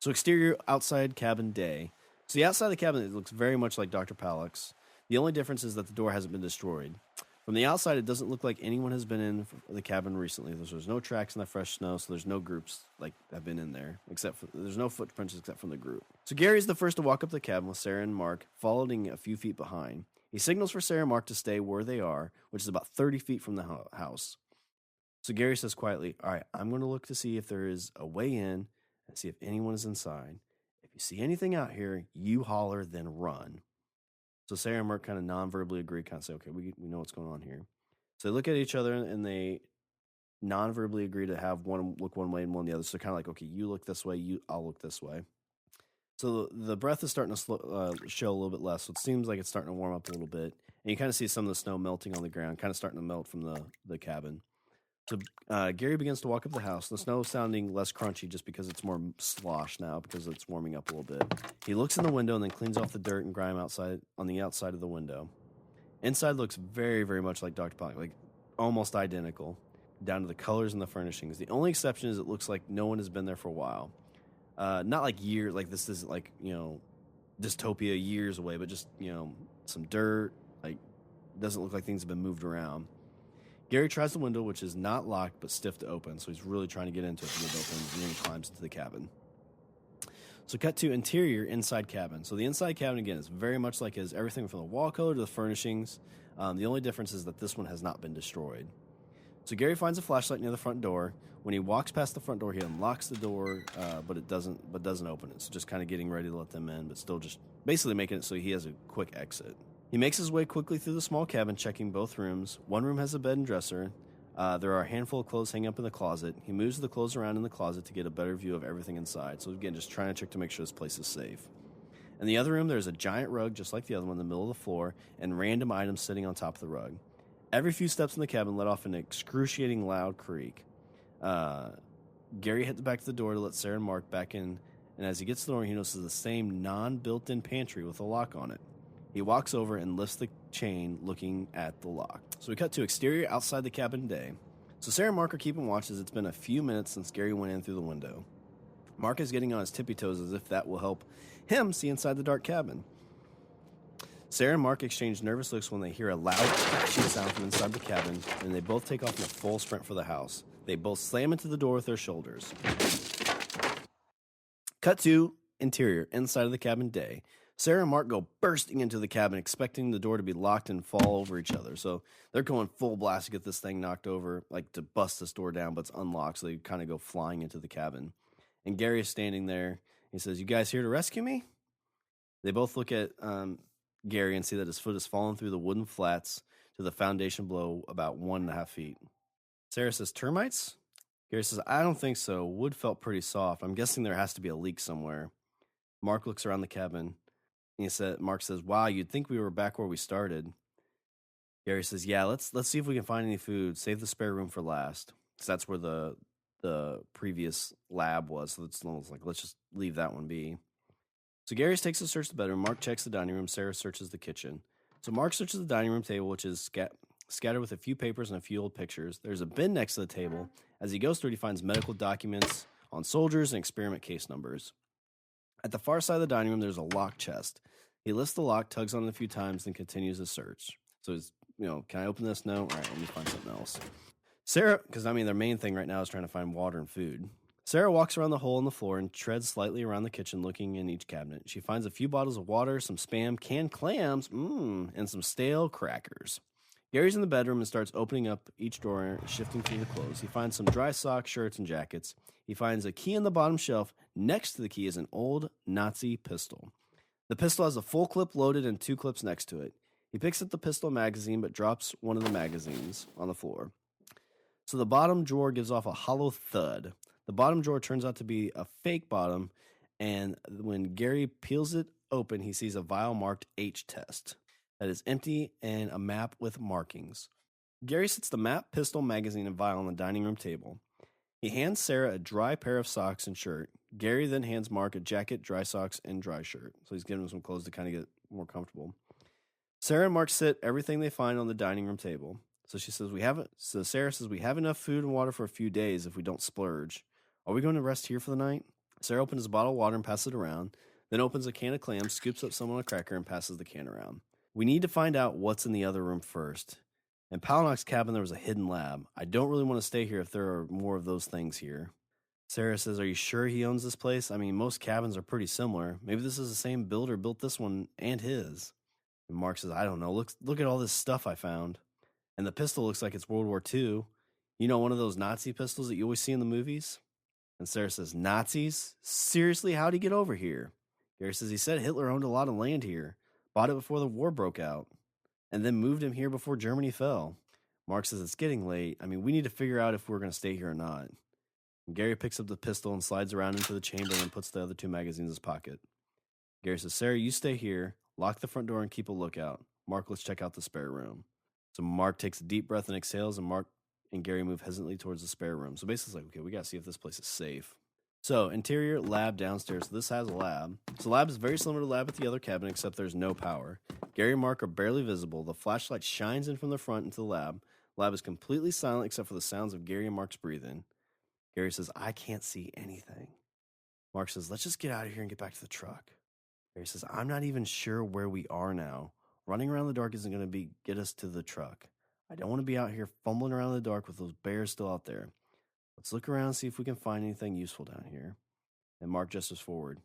So exterior outside cabin day. So the outside of the cabin, it looks very much like Dr. Palinox. The only difference is that the door hasn't been destroyed. From the outside, it doesn't look like anyone has been in the cabin recently. There's no tracks in the fresh snow, so there's no groups like have been in there. There's no footprints except from the group. So Gary's the first to walk up the cabin with Sarah and Mark, following a few feet behind. He signals for Sarah and Mark to stay where they are, which is about 30 feet from the house. So Gary says quietly, all right, I'm going to look to see if there is a way in and see if anyone is inside. If you see anything out here, you holler, then run. So Sarah and Mark kind of non-verbally agree, kind of say, okay, we know what's going on here. So they look at each other and they non-verbally agree to have one look one way and one the other. So kind of like, okay, you look this way, I'll look this way. So the breath is starting to show a little bit less. So it seems like it's starting to warm up a little bit. And you kind of see some of the snow melting on the ground, kind of starting to melt from the cabin. So Gary begins to walk up the house. The snow is sounding less crunchy just because it's more slosh now because it's warming up a little bit. He looks in the window and then cleans off the dirt and grime on the outside of the window. Inside looks very, very much like Dr. Palinox, like almost identical, down to the colors and the furnishings. The only exception is it looks like no one has been there for a while. Not like years, like this isn't like, dystopia years away, but just, some dirt, like doesn't look like things have been moved around. Gary tries the window, which is not locked but stiff to open, so he's really trying to get into it to get it open, and then he climbs into the cabin. So cut to interior inside cabin. So the inside cabin, again, is very much like his, everything from the wall color to the furnishings. The only difference is that this one has not been destroyed. So Gary finds a flashlight near the front door. When he walks past the front door, he unlocks the door, but doesn't open it. So just kind of getting ready to let them in, but still just basically making it so he has a quick exit. He makes his way quickly through the small cabin, checking both rooms. One room has a bed and dresser. There are a handful of clothes hanging up in the closet. He moves the clothes around in the closet to get a better view of everything inside. So again, just trying to check to make sure this place is safe. In the other room, there's a giant rug, just like the other one, in the middle of the floor, and random items sitting on top of the rug. Every few steps in the cabin let off an excruciating loud creak. Gary hits back to the door to let Sarah and Mark back in, and as he gets to the door, he notices the same non-built-in pantry with a lock on it. He walks over and lifts the chain, looking at the lock. So we cut to exterior outside the cabin day. So Sarah and Mark are keeping watch as it's been a few minutes since Gary went in through the window. Mark is getting on his tippy toes as if that will help him see inside the dark cabin. Sarah and Mark exchange nervous looks when they hear a loud crashing sound from inside the cabin, and they both take off in a full sprint for the house. They both slam into the door with their shoulders. Cut to interior inside of the cabin day. Sarah and Mark go bursting into the cabin, expecting the door to be locked and fall over each other. So they're going full blast to get this thing knocked over, like to bust this door down, but it's unlocked, so they kind of go flying into the cabin. And Gary is standing there. He says, "You guys here to rescue me?" They both look at Gary and see that his foot has fallen through the wooden flats to the foundation below about 1.5 feet. Sarah says, "Termites?" Gary says, "I don't think so. Wood felt pretty soft. I'm guessing there has to be a leak somewhere." Mark looks around the cabin. Mark says, "Wow, you'd think we were back where we started." Gary says, "Yeah, let's see if we can find any food. Save the spare room for last." Because that's where the previous lab was. So it's almost like, let's just leave that one be. So Gary takes a search of the bedroom. Mark checks the dining room. Sarah searches the kitchen. So Mark searches the dining room table, which is scattered with a few papers and a few old pictures. There's a bin next to the table. As he goes through it, he finds medical documents on soldiers and experiment case numbers. At the far side of the dining room, there's a locked chest. He lifts the lock, tugs on it a few times, then continues his search. So he's, can I open this? No? All right, let me find something else. Sarah, because their main thing right now is trying to find water and food. Sarah walks around the hole in the floor and treads slightly around the kitchen, looking in each cabinet. She finds a few bottles of water, some Spam, canned clams, and some stale crackers. Gary's in the bedroom and starts opening up each drawer, shifting through the clothes. He finds some dry socks, shirts, and jackets. He finds a key on the bottom shelf. Next to the key is an old Nazi pistol. The pistol has a full clip loaded and 2 clips next to it. He picks up the pistol magazine but drops one of the magazines on the floor. So the bottom drawer gives off a hollow thud. The bottom drawer turns out to be a fake bottom, and when Gary peels it open, he sees a vial marked H test that is empty and a map with markings. Gary sets the map, pistol, magazine, and vial on the dining room table. He hands Sarah a dry pair of socks and shirt. Gary then hands Mark a jacket, dry socks, and dry shirt. So he's giving him some clothes to kind of get more comfortable. Sarah and Mark sit everything they find on the dining room table. So Sarah says, we have enough food and water for a few days if we don't splurge. Are we going to rest here for the night? Sarah opens a bottle of water and passes it around, then opens a can of clams, scoops up some on a cracker, and passes the can around. We need to find out what's in the other room first. In Palinok's cabin, there was a hidden lab. I don't really want to stay here if there are more of those things here. Sarah says, are you sure he owns this place? I mean, most cabins are pretty similar. Maybe this is the same builder built this one and his. And Mark says, I don't know. Look at all this stuff I found. And the pistol looks like it's World War II. One of those Nazi pistols that you always see in the movies? And Sarah says, Nazis? Seriously, how'd he get over here? Gary says, he said Hitler owned a lot of land here, bought it before the war broke out, and then moved him here before Germany fell. Mark says, it's getting late. I mean, we need to figure out if we're going to stay here or not. And Gary picks up the pistol and slides around into the chamber and puts the other 2 magazines in his pocket. Gary says, Sarah, you stay here, lock the front door, and keep a lookout. Mark, let's check out the spare room. So Mark takes a deep breath and exhales, and Mark and Gary move hesitantly towards the spare room. So basically, it's like, okay, we got to see if this place is safe. So, interior lab downstairs. So this has a lab. So the lab is very similar to the lab at the other cabin, except there's no power. Gary and Mark are barely visible. The flashlight shines in from the front into the lab. The lab is completely silent except for the sounds of Gary and Mark's breathing. Gary says, I can't see anything. Mark says, let's just get out of here and get back to the truck. Gary says, I'm not even sure where we are now. Running around the dark isn't going to get us to the truck. I don't want to be out here fumbling around in the dark with those bears still out there. Let's look around and see if we can find anything useful down here. And Mark gestures forward.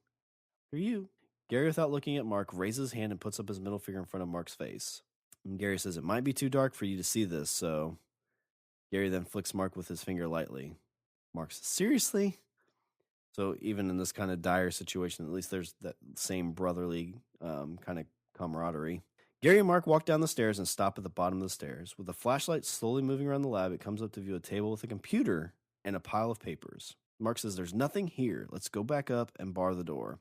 Who are you? Gary, without looking at Mark, raises his hand and puts up his middle finger in front of Mark's face. And Gary says, it might be too dark for you to see this, so... Gary then flicks Mark with his finger lightly. Mark says, seriously? So even in this kind of dire situation, at least there's that same brotherly kind of camaraderie. Gary and Mark walk down the stairs and stop at the bottom of the stairs. With the flashlight slowly moving around the lab, it comes up to view a table with a computer and a pile of papers. Mark says, there's nothing here. Let's go back up and bar the door.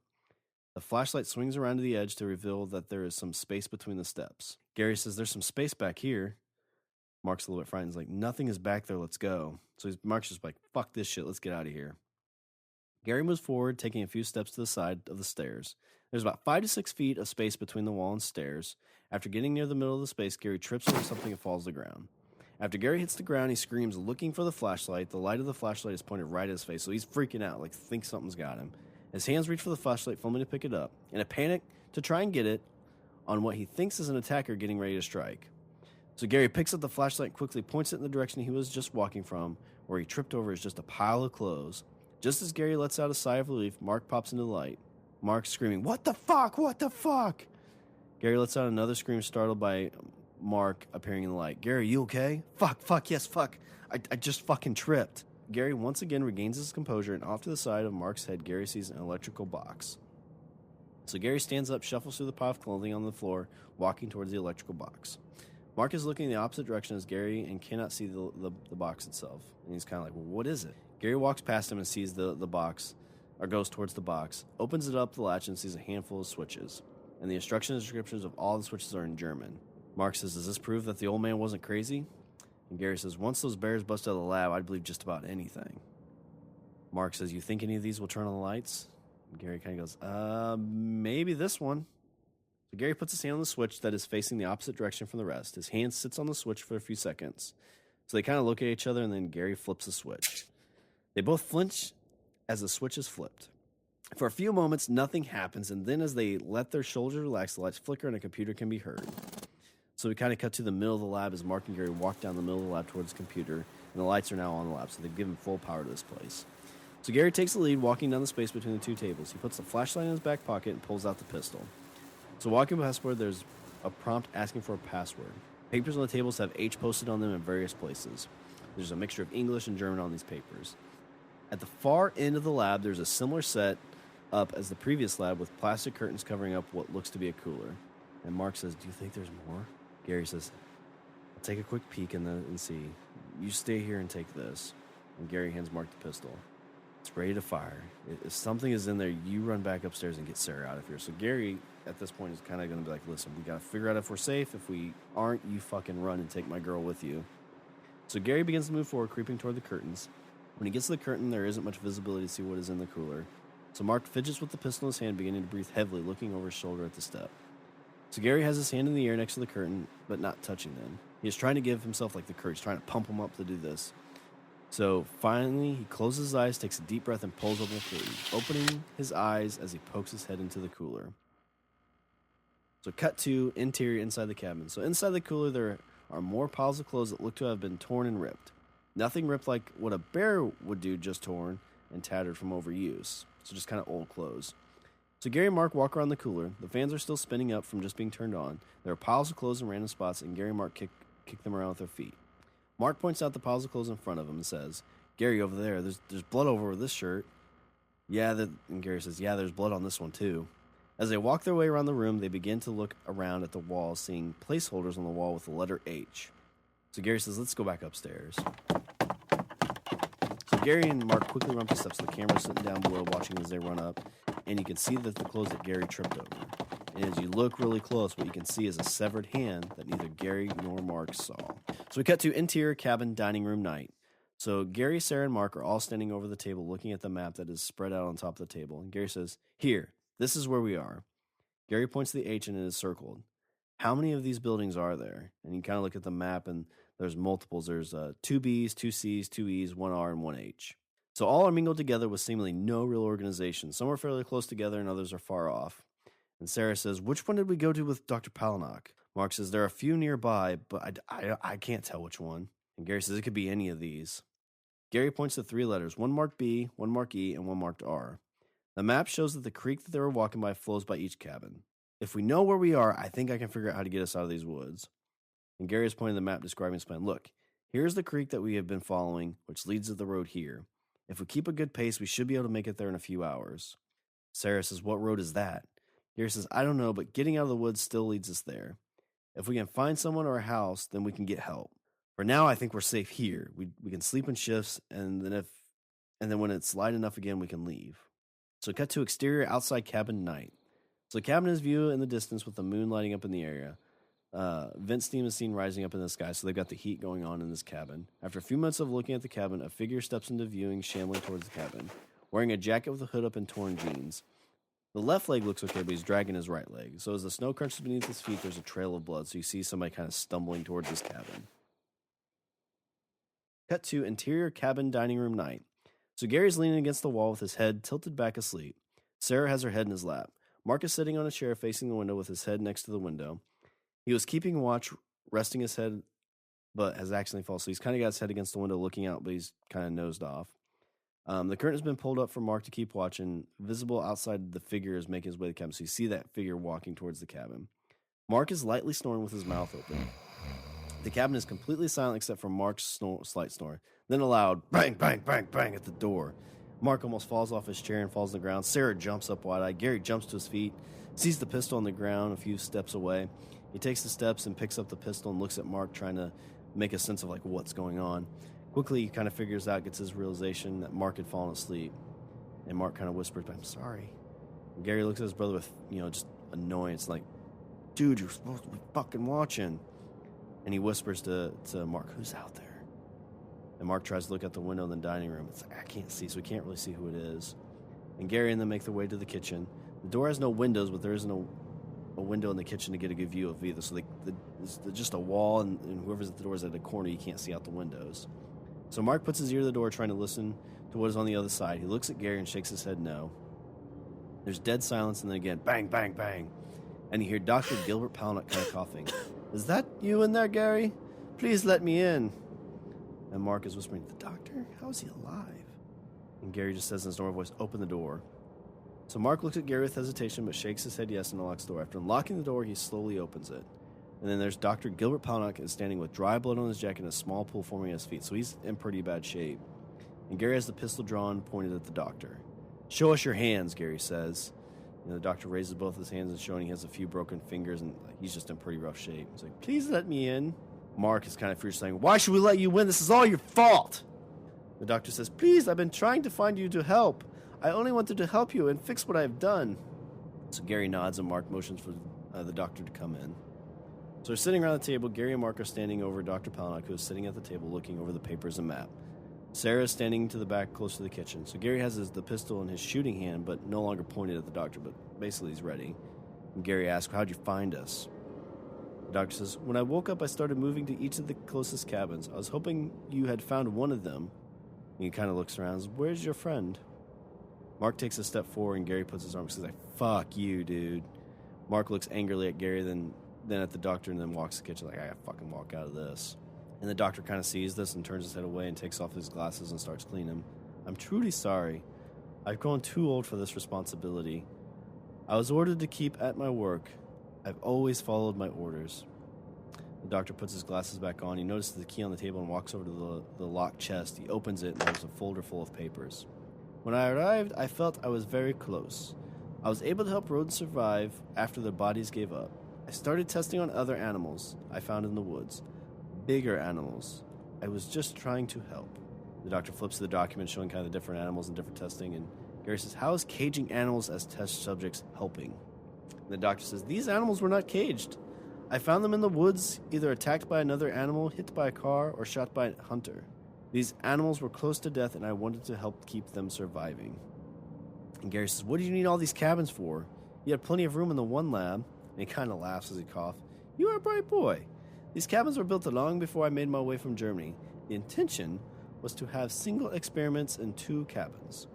The flashlight swings around to the edge to reveal that there is some space between the steps. Gary says, there's some space back here. Mark's a little bit frightened. He's like, nothing is back there. Let's go. So Mark's just like, fuck this shit. Let's get out of here. Gary moves forward, taking a few steps to the side of the stairs. There's about 5 to 6 feet of space between the wall and stairs. After getting near the middle of the space, Gary trips over something and falls to the ground. After Gary hits the ground, he screams, looking for the flashlight. The light of the flashlight is pointed right at his face, so he's freaking out, like thinks something's got him. His hands reach for the flashlight, fumbling to pick it up. In a panic to try and get it on what he thinks is an attacker getting ready to strike. So Gary picks up the flashlight and quickly points it in the direction he was just walking from. Where he tripped over is just a pile of clothes. Just as Gary lets out a sigh of relief, Mark pops into the light. Mark screaming, what the fuck? What the fuck? Gary lets out another scream, startled by Mark appearing in the light. Gary, you okay? Fuck, yes, fuck. I just fucking tripped. Gary once again regains his composure, and off to the side of Mark's head, Gary sees an electrical box. So Gary stands up, shuffles through the pile of clothing on the floor, walking towards the electrical box. Mark is looking in the opposite direction as Gary and cannot see the box itself. And he's kind of like, well, what is it? Gary walks past him and sees the box, or goes towards the box, opens it up the latch and sees a handful of switches. And the instructions and descriptions of all the switches are in German. Mark says, does this prove that the old man wasn't crazy? And Gary says, once those bears bust out of the lab, I'd believe just about anything. Mark says, you think any of these will turn on the lights? And Gary kind of goes, maybe this one. So Gary puts his hand on the switch that is facing the opposite direction from the rest. His hand sits on the switch for a few seconds. So they kind of look at each other, and then Gary flips the switch. They both flinch as the switch is flipped. For a few moments, nothing happens, and then as they let their shoulders relax, the lights flicker and a computer can be heard. So we kind of cut to the middle of the lab as Mark and Gary walk down the middle of the lab towards the computer, and the lights are now on the lab, so they've given full power to this place. So Gary takes the lead, walking down the space between the two tables. He puts the flashlight in his back pocket and pulls out the pistol. So walking past where there's a prompt asking for a password. Papers on the tables have H posted on them in various places. There's a mixture of English and German on these papers. At the far end of the lab, there's a similar set up as the previous lab with plastic curtains covering up what looks to be a cooler. And Mark says, "Do you think there's more?" Gary says, "I'll take a quick peek and see. You stay here and take this." And Gary hands Mark the pistol. It's ready to fire. If something is in there, you run back upstairs and get Sarah out of here. So Gary, at this point, is kind of going to be like, "Listen, we got to figure out if we're safe. If we aren't, you fucking run and take my girl with you." So Gary begins to move forward, creeping toward the curtains. When he gets to the curtain, there isn't much visibility to see what is in the cooler. So Mark fidgets with the pistol in his hand, beginning to breathe heavily, looking over his shoulder at the step. So Gary has his hand in the air next to the curtain, but not touching them. He is trying to give himself like the courage, trying to pump him up to do this. So finally, he closes his eyes, takes a deep breath, and pulls open the curtain, opening his eyes as he pokes his head into the cooler. So cut to interior inside the cabin. So inside the cooler, there are more piles of clothes that look to have been torn and ripped. Nothing ripped like what a bear would do, just torn and tattered from overuse. So just kind of old clothes. So Gary and Mark walk around the cooler. The fans are still spinning up from just being turned on. There are piles of clothes in random spots, and Gary and Mark kick them around with their feet. Mark points out the piles of clothes in front of him and says, "Gary, over there, there's blood over this shirt." And Gary says, "Yeah, there's blood on this one too." As they walk their way around the room, they begin to look around at the wall, seeing placeholders on the wall with the letter H. So Gary says, "Let's go back upstairs." So Gary and Mark quickly run up the steps. The camera's sitting down below watching as they run up, and you can see that the clothes that Gary tripped over. And as you look really close, what you can see is a severed hand that neither Gary nor Mark saw. So we cut to interior cabin dining room night. So Gary, Sarah, and Mark are all standing over the table looking at the map that is spread out on top of the table. And Gary says, "Here, this is where we are." Gary points to the H and it is circled. "How many of these buildings are there?" And you kind of look at the map and there's multiples. There's 2 Bs, 2 Cs, 2 Es, 1 R, and 1 H. So all are mingled together with seemingly no real organization. Some are fairly close together and others are far off. And Sarah says, "Which one did we go to with Dr. Palinok?" Mark says, "There are a few nearby, but I can't tell which one." And Gary says, "It could be any of these." Gary points to 3 letters, one marked B, one marked E, and one marked R. The map shows that the creek that they were walking by flows by each cabin. "If we know where we are, I think I can figure out how to get us out of these woods." And Gary is pointing to the map describing his plan. "Look, here's the creek that we have been following, which leads to the road here. If we keep a good pace, we should be able to make it there in a few hours." Sarah says, "What road is that?" Gary says, "I don't know, but getting out of the woods still leads us there. If we can find someone or a house, then we can get help. For now, I think we're safe here. We can sleep in shifts, and then when it's light enough again, we can leave." So cut to exterior outside cabin night. So the cabin is viewed in the distance with the moon lighting up in the area. Vent steam is seen rising up in the sky, so they've got the heat going on in this cabin. After a few minutes of looking at the cabin, a figure steps into viewing, shambling towards the cabin, wearing a jacket with a hood up and torn jeans. The left leg looks okay, but he's dragging his right leg. So as the snow crunches beneath his feet, there's a trail of blood, so you see somebody kind of stumbling towards this cabin. Cut to interior cabin dining room night. So Gary's leaning against the wall with his head tilted back asleep. Sarah has her head in his lap. Mark is sitting on a chair facing the window with his head next to the window. He was keeping watch, resting his head, but has accidentally fallen. So he's kind of got his head against the window looking out, but he's kind of nosed off. The curtain has been pulled up for Mark to keep watching. Visible outside, the figure is making his way to the cabin. So you see that figure walking towards the cabin. Mark is lightly snoring with his mouth open. The cabin is completely silent except for Mark's slight snore. Then a loud bang, bang, bang, bang at the door. Mark almost falls off his chair and falls on the ground. Sarah jumps up wide-eyed. Gary jumps to his feet, sees the pistol on the ground a few steps away. He takes the steps and picks up the pistol and looks at Mark, trying to make a sense of like what's going on. Quickly, he kind of figures out, gets his realization that Mark had fallen asleep. And Mark kind of whispers, "I'm sorry." And Gary looks at his brother with, just annoyance, like, "Dude, you're supposed to be fucking watching." And he whispers to Mark, "Who's out there?" And Mark tries to look out the window in the dining room. It's like, I can't see, so we can't really see who it is. And Gary and them make their way to the kitchen. The door has no windows, but there is no a window in the kitchen to get a good view of either. So it's just a wall, and whoever's at the door is at a corner. You can't see out the windows. So Mark puts his ear to the door, trying to listen to what is on the other side. He looks at Gary and shakes his head no. There's dead silence, and then again, bang, bang, bang. And you hear Dr. Gilbert Palnut kind of coughing. Is that you in there, Gary? Please let me in. And Mark is whispering, the doctor? How is he alive? And Gary just says in his normal voice, open the door. So Mark looks at Gary with hesitation, but shakes his head yes and unlocks the door. After unlocking the door, he slowly opens it. And then there's Dr. Gilbert Palnut is standing with dry blood on his jacket and a small pool forming at his feet. So he's in pretty bad shape. And Gary has the pistol drawn, pointed at the doctor. Show us your hands, Gary says. The doctor raises both his hands and showing he has a few broken fingers, and he's just in pretty rough shape. He's like, please let me in. Mark is kind of furious, saying, why should we let you in? This is all your fault. The doctor says, please, I've been trying to find you to help. I only wanted to help you and fix what I have done. So Gary nods and Mark motions for the doctor to come in. So they're sitting around the table. Gary and Mark are standing over Dr. Palnut, who is sitting at the table looking over the papers and map. Sarah is standing to the back close to the kitchen. So Gary has the pistol in his shooting hand, but no longer pointed at the doctor, but basically he's ready. And Gary asks, how'd you find us? The doctor says, when I woke up, I started moving to each of the closest cabins. I was hoping you had found one of them. And he kind of looks around and says, where's your friend? Mark takes a step forward, and Gary puts his arm and says, like, fuck you, dude. Mark looks angrily at Gary, then at the doctor, and then walks to the kitchen like, I gotta fucking walk out of this. And the doctor kind of sees this and turns his head away and takes off his glasses and starts cleaning them. I'm truly sorry. I've grown too old for this responsibility. I was ordered to keep at my work. I've always followed my orders. The doctor puts his glasses back on. He notices the key on the table and walks over to the locked chest. He opens it, and there's a folder full of papers. When I arrived, I felt I was very close. I was able to help rodents survive after their bodies gave up. I started testing on other animals I found in the woods. Bigger animals. I was just trying to help. The doctor flips to the document showing kind of the different animals and different testing, and Gary says, how is caging animals as test subjects helping? And the doctor says, these animals were not caged. I found them in the woods, either attacked by another animal, hit by a car, or shot by a hunter. These animals were close to death, and I wanted to help keep them surviving. And Gary says, what do you need all these cabins for? You had plenty of room in the one lab. And he kind of laughs as he coughs. You are a bright boy. These cabins were built long before I made my way from Germany. The intention was to have single experiments in 2 cabins.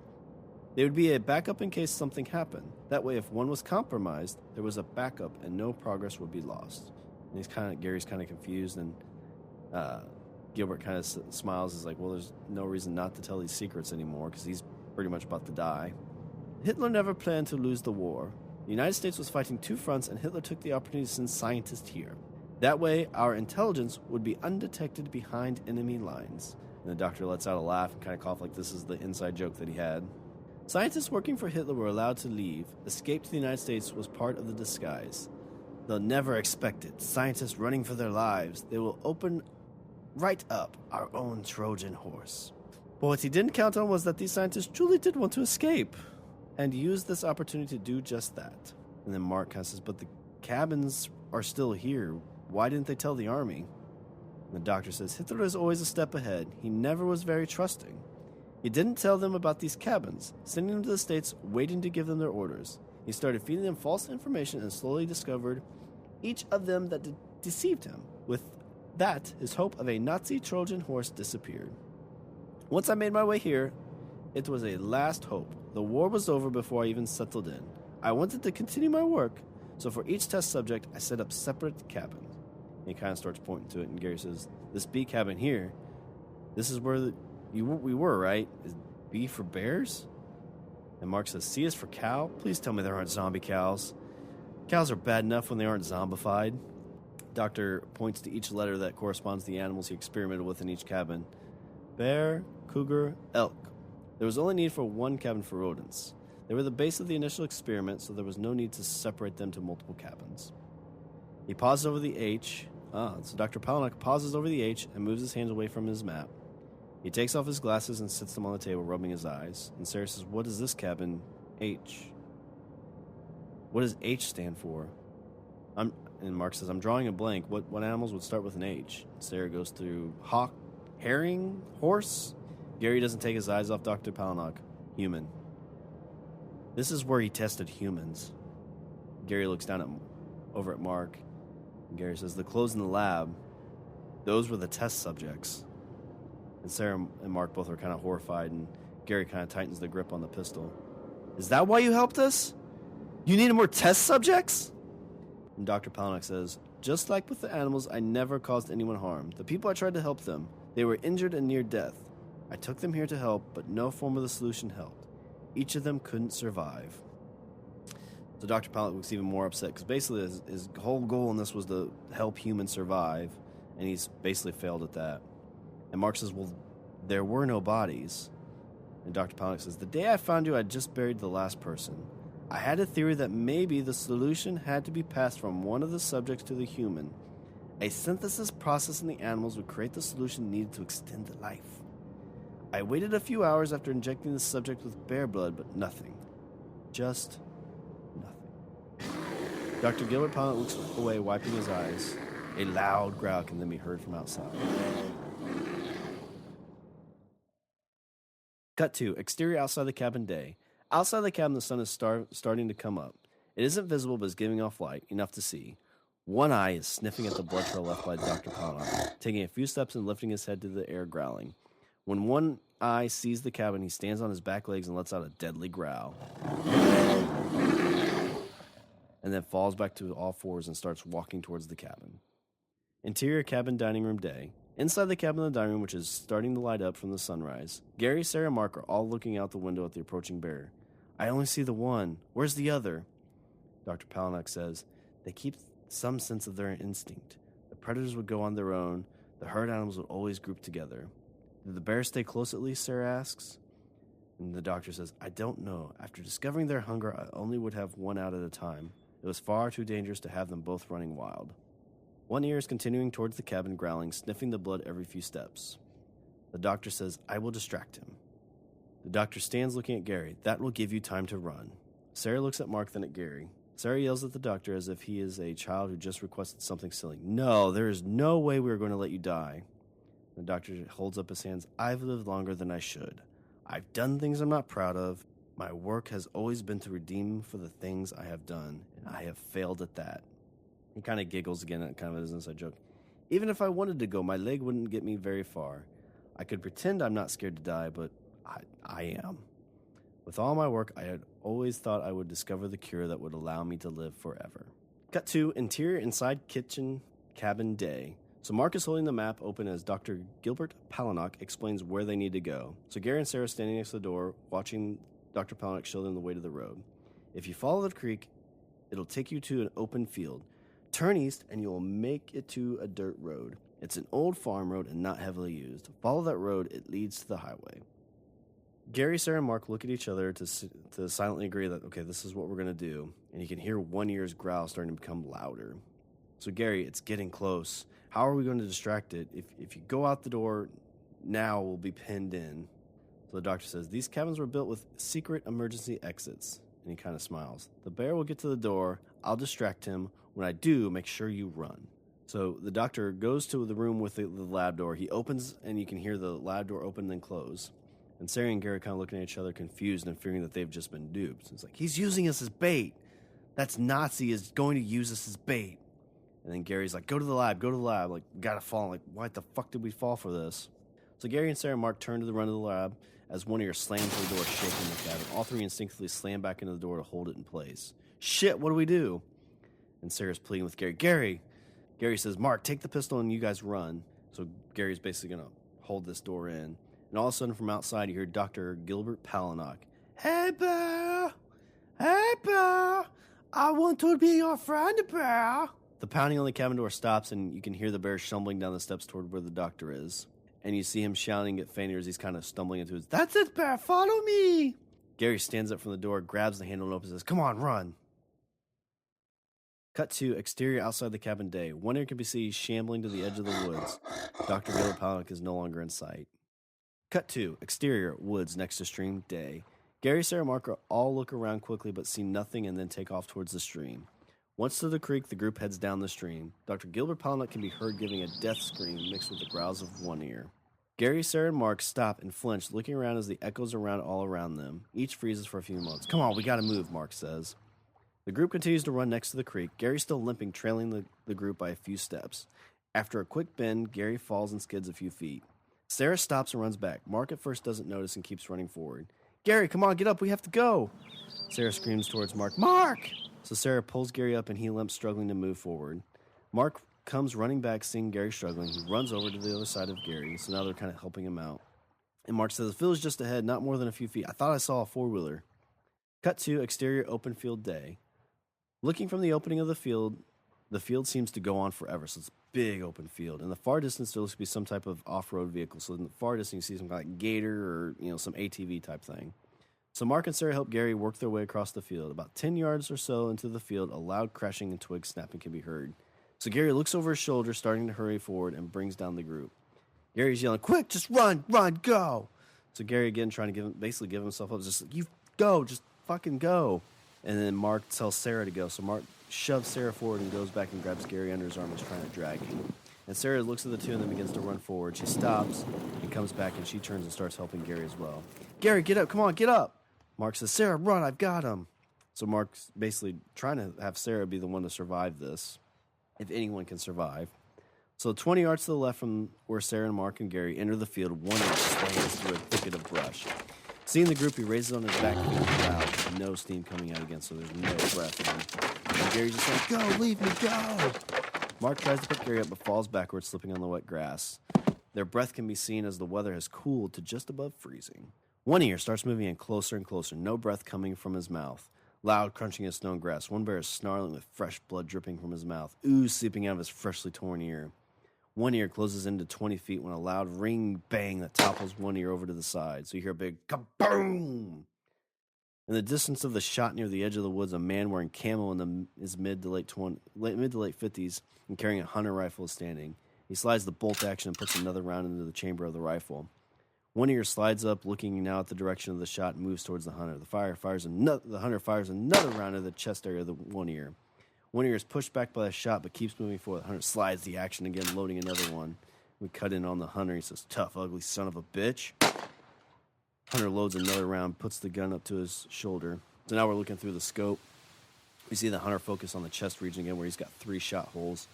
They would be a backup in case something happened. That way, if one was compromised, there was a backup and no progress would be lost. And Gary's kind of confused, and Gilbert kind of smiles. He's like, well, there's no reason not to tell these secrets anymore because he's pretty much about to die. Hitler never planned to lose the war. The United States was fighting 2 fronts, and Hitler took the opportunity to send scientists here. That way, our intelligence would be undetected behind enemy lines. And the doctor lets out a laugh and kind of cough like this is the inside joke that he had. Scientists working for Hitler were allowed to leave. Escape to the United States was part of the disguise. They'll never expect it. Scientists running for their lives. They will open right up our own Trojan horse. But what he didn't count on was that these scientists truly did want to escape and used this opportunity to do just that. And then Mark kind of says, but the cabins are still here. Why didn't they tell the army? And the doctor says, Hitler is always a step ahead. He never was very trusting. He didn't tell them about these cabins, sending them to the States, waiting to give them their orders. He started feeding them false information and slowly discovered each of them that deceived him. With that, his hope of a Nazi Trojan horse disappeared. Once I made my way here, it was a last hope. The war was over before I even settled in. I wanted to continue my work, so for each test subject, I set up separate cabins. And he kind of starts pointing to it, and Gary says, this B cabin here, this is where we were, right? Is B for bears? And Mark says, C is for cow? Please tell me there aren't zombie cows. Cows are bad enough when they aren't zombified. Doctor points to each letter that corresponds to the animals he experimented with in each cabin. Bear, cougar, elk. There was only need for 1 cabin for rodents. They were the base of the initial experiment, so there was no need to separate them to multiple cabins. He pauses over the H. So Dr. Palnut pauses over the H and moves his hands away from his map. He takes off his glasses and sits them on the table, rubbing his eyes. And Sarah says, what is this cabin H? What does H stand for? And Mark says, I'm drawing a blank. What animals would start with an H? And Sarah goes through hawk, herring, horse. Gary doesn't take his eyes off Dr. Palnut. Human. This is where he tested humans. Gary looks down at over at Mark. And Gary says, the clothes in the lab, those were the test subjects. And Sarah and Mark both are kind of horrified, and Gary kind of tightens the grip on the pistol. Is that why you helped us? You needed more test subjects? And Dr. Palahniuk says, just like with the animals, I never caused anyone harm. The people I tried to help them, they were injured and near death. I took them here to help, but no form of the solution helped. Each of them couldn't survive. So Dr. Palahniuk looks even more upset, because basically his whole goal in this was to help humans survive, and he's basically failed at that. And Mark says, well, there were no bodies. And Dr. Palahniuk says, the day I found you, I just buried the last person. I had a theory that maybe the solution had to be passed from one of the subjects to the human. A synthesis process in the animals would create the solution needed to extend the life. I waited a few hours after injecting the subject with bear blood, but nothing. Just nothing. Dr. Gilbert Palahniuk looks away, wiping his eyes. A loud growl can then be heard from outside. Cut to exterior outside the cabin day. Outside the cabin, the sun is starting to come up. It isn't visible, but is giving off light, enough to see. One eye is sniffing at the blood trail left by Dr. Palahniuk, taking a few steps and lifting his head to the air, growling. When one eye sees the cabin, he stands on his back legs and lets out a deadly growl. And then falls back to all fours and starts walking towards the cabin. Interior cabin dining room day. Inside the cabin of the dining room, which is starting to light up from the sunrise, Gary, Sarah, and Mark are all looking out the window at the approaching bear. I only see the one. Where's the other? Dr. Palahniuk says, they keep some sense of their instinct. The predators would go on their own. The herd animals would always group together. Did the bears stay close at least, Sarah asks. And the doctor says, I don't know. After discovering their hunger, I only would have one out at a time. It was far too dangerous to have them both running wild. One ear is continuing towards the cabin, growling, sniffing the blood every few steps. The doctor says, I will distract him. The doctor stands looking at Gary. That will give you time to run. Sarah looks at Mark, then at Gary. Sarah yells at the doctor as if he is a child who just requested something silly. No, there is no way we are going to let you die. The doctor holds up his hands. I've lived longer than I should. I've done things I'm not proud of. My work has always been to redeem for the things I have done, and I have failed at that. He kind of giggles again at kind of his inside joke. Even if I wanted to go, my leg wouldn't get me very far. I could pretend I'm not scared to die, but I am. With all my work, I had always thought I would discover the cure that would allow me to live forever. Cut to interior inside kitchen cabin day. So Mark is holding the map open as Dr. Gilbert Palahniuk explains where they need to go. So Gary and Sarah are standing next to the door, watching Dr. Palahniuk show them the way to the road. If you follow the creek, it'll take you to an open field. Turn east and you will make it to a dirt road. It's an old farm road and not heavily used. Follow that road, it leads to the highway. Gary, Sarah, and Mark look at each other to silently agree that, okay, this is what we're going to do. And you can hear one ear's growl starting to become louder. So Gary, it's getting close. How are we going to distract it? If you go out the door now, we'll be pinned in. So the doctor says, these cabins were built with secret emergency exits. And he kind of smiles. The bear will get to the door. I'll distract him. When I do, make sure you run. So the doctor goes to the room with the lab door. He opens, and you can hear the lab door open and then close. And Sarah and Gary kind of looking at each other, confused and fearing that they've just been duped. It's like, he's using us as bait. That's Nazi is going to use us as bait. And then Gary's like, go to the lab. Like, gotta fall. Like, why the fuck did we fall for this? So Gary and Sarah and Mark turn to the run of the lab as one ear slams the door, shaking the cabin. All three instinctively slam back into the door to hold it in place. Shit, what do we do? And Sarah's pleading with Gary. Gary says, Mark, take the pistol and you guys run. So Gary's basically going to hold this door in. And all of a sudden from outside, you hear Dr. Gilbert Palahniuk. Hey, bear! Hey, bear! I want to be your friend, bear! The pounding on the cabin door stops, and you can hear the bear stumbling down the steps toward where the doctor is. And you see him shouting at fainter as he's kind of stumbling into his, that's it, bear, follow me! Gary stands up from the door, grabs the handle and opens and says, come on, run! Cut to exterior outside the cabin day. One ear can be seen shambling to the edge of the woods. Dr. Gilbert Palahniuk is no longer in sight. Cut to exterior woods next to stream day. Gary, Sarah, and Mark all look around quickly but see nothing and then take off towards the stream. Once to the creek, the group heads down the stream. Dr. Gilbert Palahniuk can be heard giving a death scream mixed with the growls of one ear. Gary, Sarah, and Mark stop and flinch, looking around as the echoes around all around them. Each freezes for a few moments. Come on, we gotta move, Mark says. The group continues to run next to the creek. Gary's still limping, trailing the group by a few steps. After a quick bend, Gary falls and skids a few feet. Sarah stops and runs back. Mark at first doesn't notice and keeps running forward. Gary, come on, get up, we have to go. Sarah screams towards Mark, Mark! So Sarah pulls Gary up and he limps, struggling to move forward. Mark comes running back, seeing Gary struggling. He runs over to the other side of Gary, so now they're kind of helping him out. And Mark says, the field is just ahead, not more than a few feet. I thought I saw a four-wheeler. Cut to exterior open field day. Looking from the opening of the field seems to go on forever, so it's a big open field. In the far distance, there looks to be some type of off-road vehicle. So in the far distance, you see some kind of like gator or some ATV type thing. So Mark and Sarah help Gary work their way across the field. About 10 yards or so into the field, a loud crashing and twig snapping can be heard. So Gary looks over his shoulder, starting to hurry forward, and brings down the group. Gary's yelling, quick, just run, go. So Gary, again, trying to give himself up. Just like, you go, just fucking go. And then Mark tells Sarah to go. So Mark shoves Sarah forward and goes back and grabs Gary under his arm and is trying to drag him. And Sarah looks at the two and then begins to run forward. She stops and comes back, and she turns and starts helping Gary as well. Gary, get up. Come on, get up. Mark says, Sarah, run. I've got him. So Mark's basically trying to have Sarah be the one to survive this, if anyone can survive. So 20 yards to the left from where Sarah and Mark and Gary enter the field, one of them slams through a thicket of brush. Seeing the group, he raises on his back feet loud, with no steam coming out again, so there's no breath in him. And Gary's just like, go, leave me, go! Mark tries to pick Gary up, but falls backwards, slipping on the wet grass. Their breath can be seen as the weather has cooled to just above freezing. One ear starts moving in closer and closer, no breath coming from his mouth. Loud crunching of snow and grass. One bear is snarling with fresh blood dripping from his mouth, ooze seeping out of his freshly torn ear. One ear closes into 20 feet when a loud ring bang that topples one ear over to the side. So you hear a big kaboom! In the distance of the shot near the edge of the woods, a man wearing camo in his mid to late 50s and carrying a hunter rifle is standing. He slides the bolt action and puts another round into the chamber of the rifle. One ear slides up, looking now at the direction of the shot, and moves towards the hunter. The hunter fires another round into the chest area of the one ear. One ear is pushed back by the shot, but keeps moving forward. The hunter slides the action again, loading another one. We cut in on the hunter. He says, tough, ugly son of a bitch. Hunter loads another round, puts the gun up to his shoulder. So now we're looking through the scope. We see the hunter focus on the chest region again, where he's got 3 shot holes.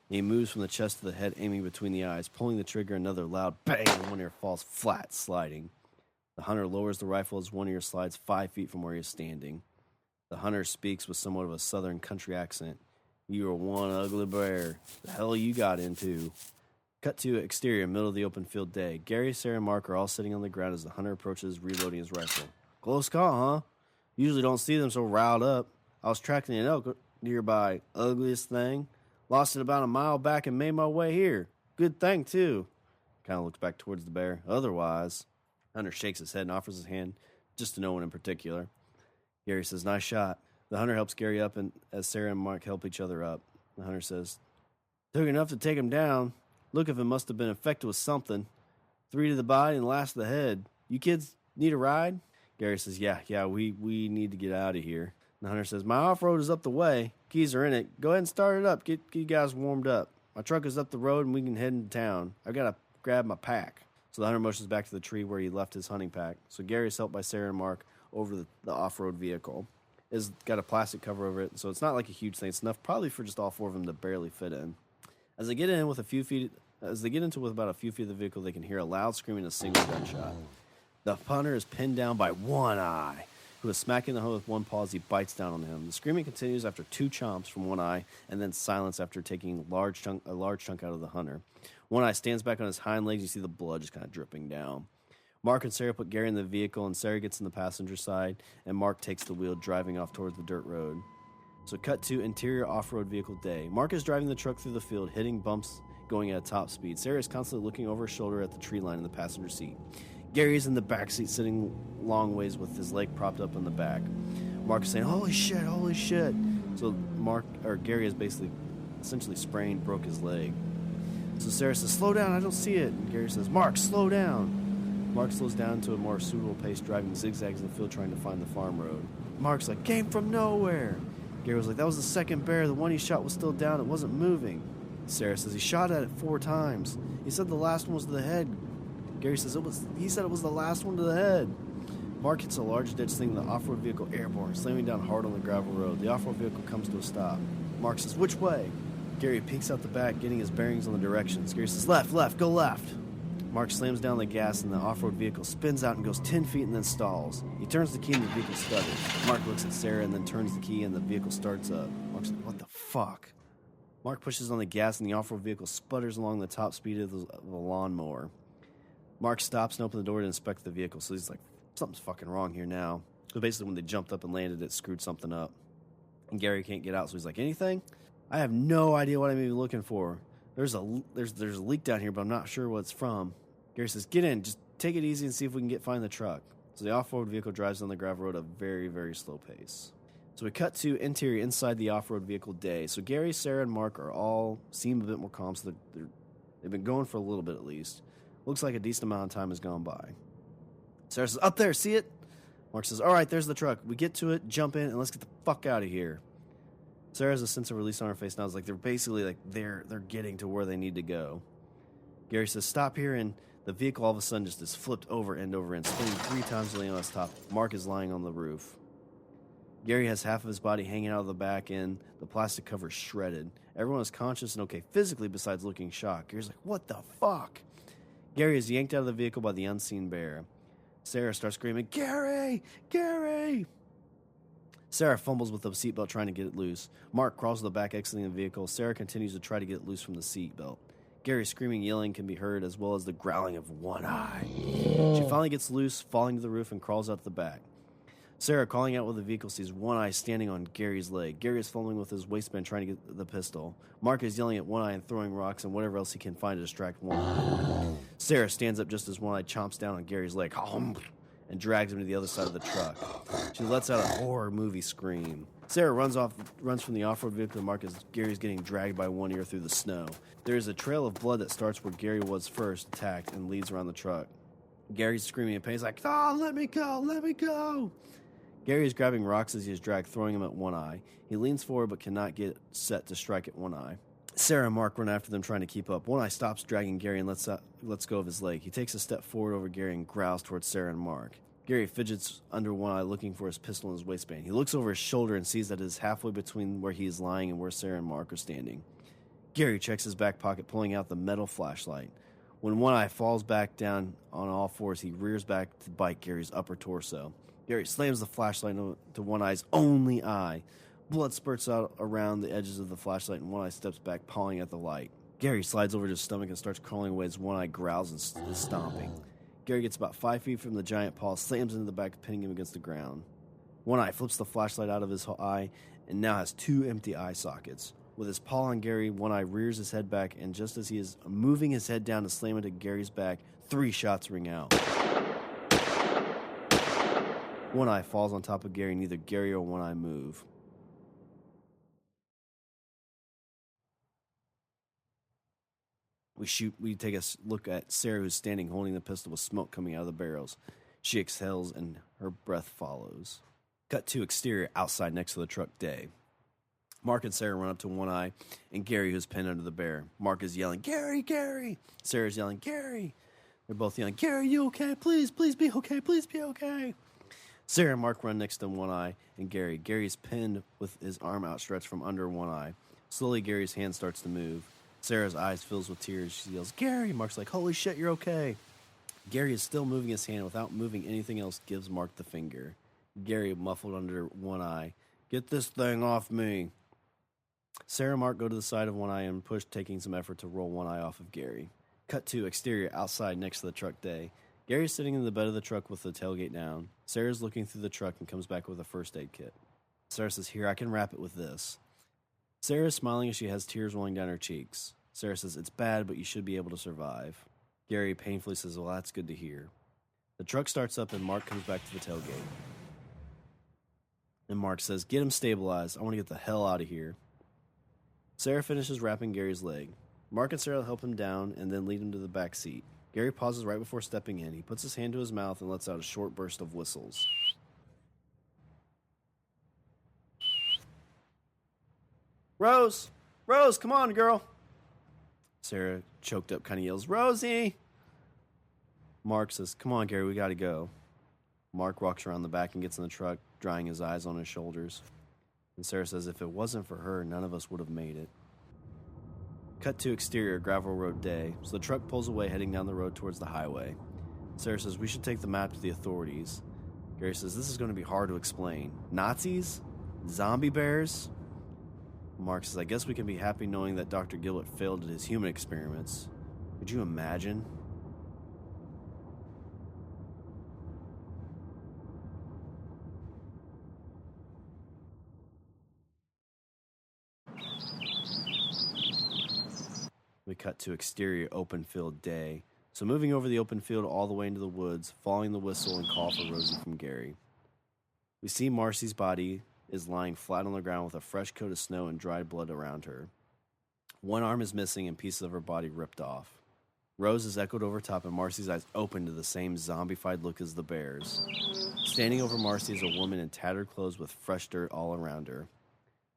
He moves from the chest to the head, aiming between the eyes, pulling the trigger, another loud bang, and one ear falls flat, sliding. The hunter lowers the rifle as one ear slides 5 feet from where he is standing. The hunter speaks with somewhat of a southern country accent. You are one ugly bear. The hell you got into? Cut to exterior, middle of the open field day. Gary, Sarah, and Mark are all sitting on the ground as the hunter approaches, reloading his rifle. Close call, huh? Usually don't see them so riled up. I was tracking an elk nearby. Ugliest thing. Lost it about a mile back and made my way here. Good thing, too. Kind of looks back towards the bear. Otherwise, Hunter shakes his head and offers his hand, just to no one in particular. Gary says, nice shot. The hunter helps Gary up, and as Sarah and Mark help each other up, the hunter says, took enough to take him down. Look if it must have been infected with something. 3 to the body and last to the head. You kids need a ride? Gary says, yeah, we need to get out of here. The hunter says, my off-road is up the way. Keys are in it. Go ahead and start it up. Get you guys warmed up. My truck is up the road and we can head into town. I've got to grab my pack. So the hunter motions back to the tree where he left his hunting pack. So Gary is helped by Sarah and Mark over the off-road vehicle. It's got a plastic cover over it, so it's not like a huge thing. It's enough probably for just all 4 of them to barely fit in. As they get into with about a few feet of the vehicle, they can hear a loud screaming and a single gunshot. The hunter is pinned down by One Eye, who is smacking the hunter with one paw as he bites down on him. The screaming continues after 2 chomps from One Eye, and then silence after taking a large chunk out of the hunter. One Eye stands back on his hind legs. You see the blood just kind of dripping down. Mark and Sarah put Gary in the vehicle, and Sarah gets in the passenger side, and Mark takes the wheel, driving off towards the dirt road. So cut to interior off-road vehicle day. Mark is driving the truck through the field, hitting bumps, going at a top speed. Sarah is constantly looking over her shoulder at the tree line in the passenger seat. Gary is in the back seat, sitting long ways with his leg propped up in the back. Mark is saying, holy shit. So Gary is essentially sprained, broke his leg. So Sarah says, slow down, I don't see it. And Gary says, Mark, slow down. Mark slows down to a more suitable pace, driving zigzags in the field trying to find the farm road. Mark's like, came from nowhere. Gary was like, that was the second bear. The one he shot was still down. It wasn't moving. Sarah says, he shot at it 4 times. He said the last one was to the head. Gary says, he said it was the last one to the head. Mark hits a large ditch, thinking the off-road vehicle airborne, slamming down hard on the gravel road. The off-road vehicle comes to a stop. Mark says, "Which way?" Gary peeks out the back, getting his bearings on the directions. Gary says, "Left, go left." Mark slams down the gas, and the off-road vehicle spins out and goes 10 feet and then stalls. He turns the key and the vehicle stutters. Mark looks at Sarah and then turns the key and the vehicle starts up. Mark's like, "What the fuck?" Mark pushes on the gas and the off-road vehicle sputters along the top speed of the lawnmower. Mark stops and opens the door to inspect the vehicle, so he's like, something's fucking wrong here now. So basically when they jumped up and landed, it screwed something up. And Gary can't get out, so he's like, "Anything?" "I have no idea what I'm even looking for. There's a leak down here, but I'm not sure what it's from." Gary says, "Get in, just take it easy and see if we can find the truck." So the off-road vehicle drives down the gravel road at a very, very slow pace. So we cut to interior inside the off-road vehicle day. So Gary, Sarah, and Mark seem a bit more calm, so they've been going for a little bit at least. Looks like a decent amount of time has gone by. Sarah says, "Up there, see it?" Mark says, "All right, there's the truck. We get to it, jump in, and let's get the fuck out of here." Sarah has a sense of release on her face now. It's like they're basically like they're getting to where they need to go. Gary says, "Stop here," and the vehicle all of a sudden just is flipped over end, spinning 3 times, laying on its top. Mark is lying on the roof. Gary has half of his body hanging out of the back end. The plastic cover is shredded. Everyone is conscious and okay physically besides looking shocked. Gary's like, "What the fuck?" Gary is yanked out of the vehicle by the unseen bear. Sarah starts screaming, "Gary! Gary!" Sarah fumbles with the seatbelt trying to get it loose. Mark crawls to the back, exiting the vehicle. Sarah continues to try to get it loose from the seatbelt. Gary's screaming, yelling can be heard, as well as the growling of One Eye. She finally gets loose, falling to the roof, and crawls out the back. Sarah, calling out with the vehicle, sees One Eye standing on Gary's leg. Gary is fumbling with his waistband trying to get the pistol. Mark is yelling at One Eye and throwing rocks and whatever else he can find to distract One Eye. Sarah stands up just as One Eye chomps down on Gary's leg and drags him to the other side of the truck. She lets out a horror movie scream. Sarah runs from the off-road vehicle to Mark as Gary's getting dragged by one ear through the snow. There is a trail of blood that starts where Gary was first attacked and leads around the truck. Gary's screaming in pain. He's like, "Oh, let me go, let me go." Gary is grabbing rocks as he is dragged, throwing them at One Eye. He leans forward but cannot get set to strike at One Eye. Sarah and Mark run after them, trying to keep up. One Eye stops dragging Gary and lets go of his leg. He takes a step forward over Gary and growls towards Sarah and Mark. Gary fidgets under One Eye, looking for his pistol in his waistband. He looks over his shoulder and sees that it is halfway between where he is lying and where Sarah and Mark are standing. Gary checks his back pocket, pulling out the metal flashlight. When One Eye falls back down on all fours, he rears back to bite Gary's upper torso. Gary slams the flashlight to One Eye's only eye. Blood spurts out around the edges of the flashlight, and One Eye steps back, pawing at the light. Gary slides over to his stomach and starts crawling away as One Eye growls and is stomping. Gary gets about 5 feet from the giant paw, slams into the back, pinning him against the ground. One Eye flips the flashlight out of his eye and now has 2 empty eye sockets. With his paw on Gary, One Eye rears his head back, and just as he is moving his head down to slam into Gary's back, 3 shots ring out. One Eye falls on top of Gary, neither Gary or One Eye move. We take a look at Sarah, who's standing holding the pistol with smoke coming out of the barrels. She exhales and her breath follows. Cut to exterior outside next to the truck day. Mark and Sarah run up to One Eye and Gary, who's pinned under the bear. Mark is yelling, "Gary, Gary!" Sarah's yelling, "Gary!" They're both yelling, "Gary, you okay? Please be okay. Please be okay." Sarah and Mark run next to One Eye and Gary. Gary's pinned with his arm outstretched from under One Eye. Slowly, Gary's hand starts to move. Sarah's eyes fills with tears. She yells, "Gary!" Mark's like, "Holy shit, you're okay." Gary is still moving his hand without moving anything else, gives Mark the finger. Gary, muffled under One Eye, "Get this thing off me." Sarah and Mark go to the side of One Eye and push, taking some effort to roll One Eye off of Gary. Cut to exterior outside next to the truck day. Gary's sitting in the bed of the truck with the tailgate down. Sarah's looking through the truck and comes back with a first aid kit. Sarah says, "Here, I can wrap it with this." Sarah is smiling as she has tears rolling down her cheeks. Sarah says, "It's bad, but you should be able to survive." Gary painfully says, "Well, that's good to hear." The truck starts up and Mark comes back to the tailgate. And Mark says, "Get him stabilized. I want to get the hell out of here." Sarah finishes wrapping Gary's leg. Mark and Sarah help him down and then lead him to the back seat. Gary pauses right before stepping in. He puts his hand to his mouth and lets out a short burst of whistles. Rose! Rose, come on, girl! Sarah, choked up, kind of yells, "Rosie!" Mark says, "Come on, Gary, we gotta go." Mark walks around the back and gets in the truck, drying his eyes on his shoulders. And Sarah says, if it wasn't for her, none of us would have made it. Cut to exterior gravel road day, so the truck pulls away heading down the road towards the highway. Sarah says, we should take the map to the authorities. Gary says, this is going to be hard to explain. Nazis? Zombie bears? Mark says, I guess we can be happy knowing that Dr. Gilbert failed at his human experiments. Could you imagine? We cut to exterior open field day. So moving over the open field all the way into the woods, following the whistle and call for Rosie from Gary. We see Marcy's body is lying flat on the ground with a fresh coat of snow and dried blood around her. One arm is missing and pieces of her body ripped off. Rose is echoed over top and Marcy's eyes open to the same zombified look as the bears. Standing over Marcy is a woman in tattered clothes with fresh dirt all around her.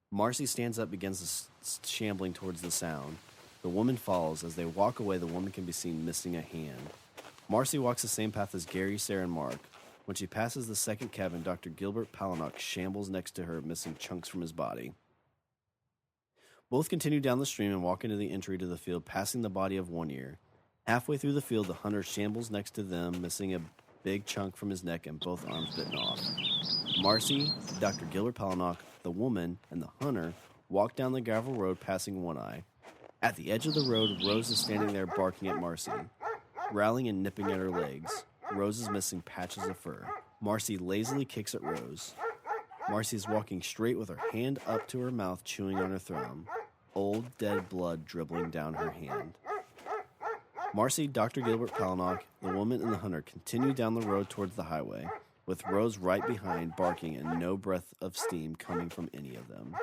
Marcy stands up, begins shambling towards the sound. The woman follows. As they walk away, the woman can be seen missing a hand. Marcy walks the same path as Gary, Sarah, and Mark. When she passes the second cabin, Dr. Gilbert Palinok shambles next to her, missing chunks from his body. Both continue down the stream and walk into the entry to the field, passing the body of One Ear. Halfway through the field, the hunter shambles next to them, missing a big chunk from his neck and both arms bitten off. Marcy, Dr. Gilbert Palinok, the woman, and the hunter walk down the gravel road, passing One Eye. At the edge of the road, Rose is standing there barking at Marcy, growling and nipping at her legs. Rose is missing patches of fur. Marcy lazily kicks at Rose. Marcy is walking straight with her hand up to her mouth, chewing on her thumb. Old, dead blood dribbling down her hand. Marcy, Dr. Gilbert Palinok, the woman, and the hunter continue down the road towards the highway, with Rose right behind, barking and no breath of steam coming from any of them.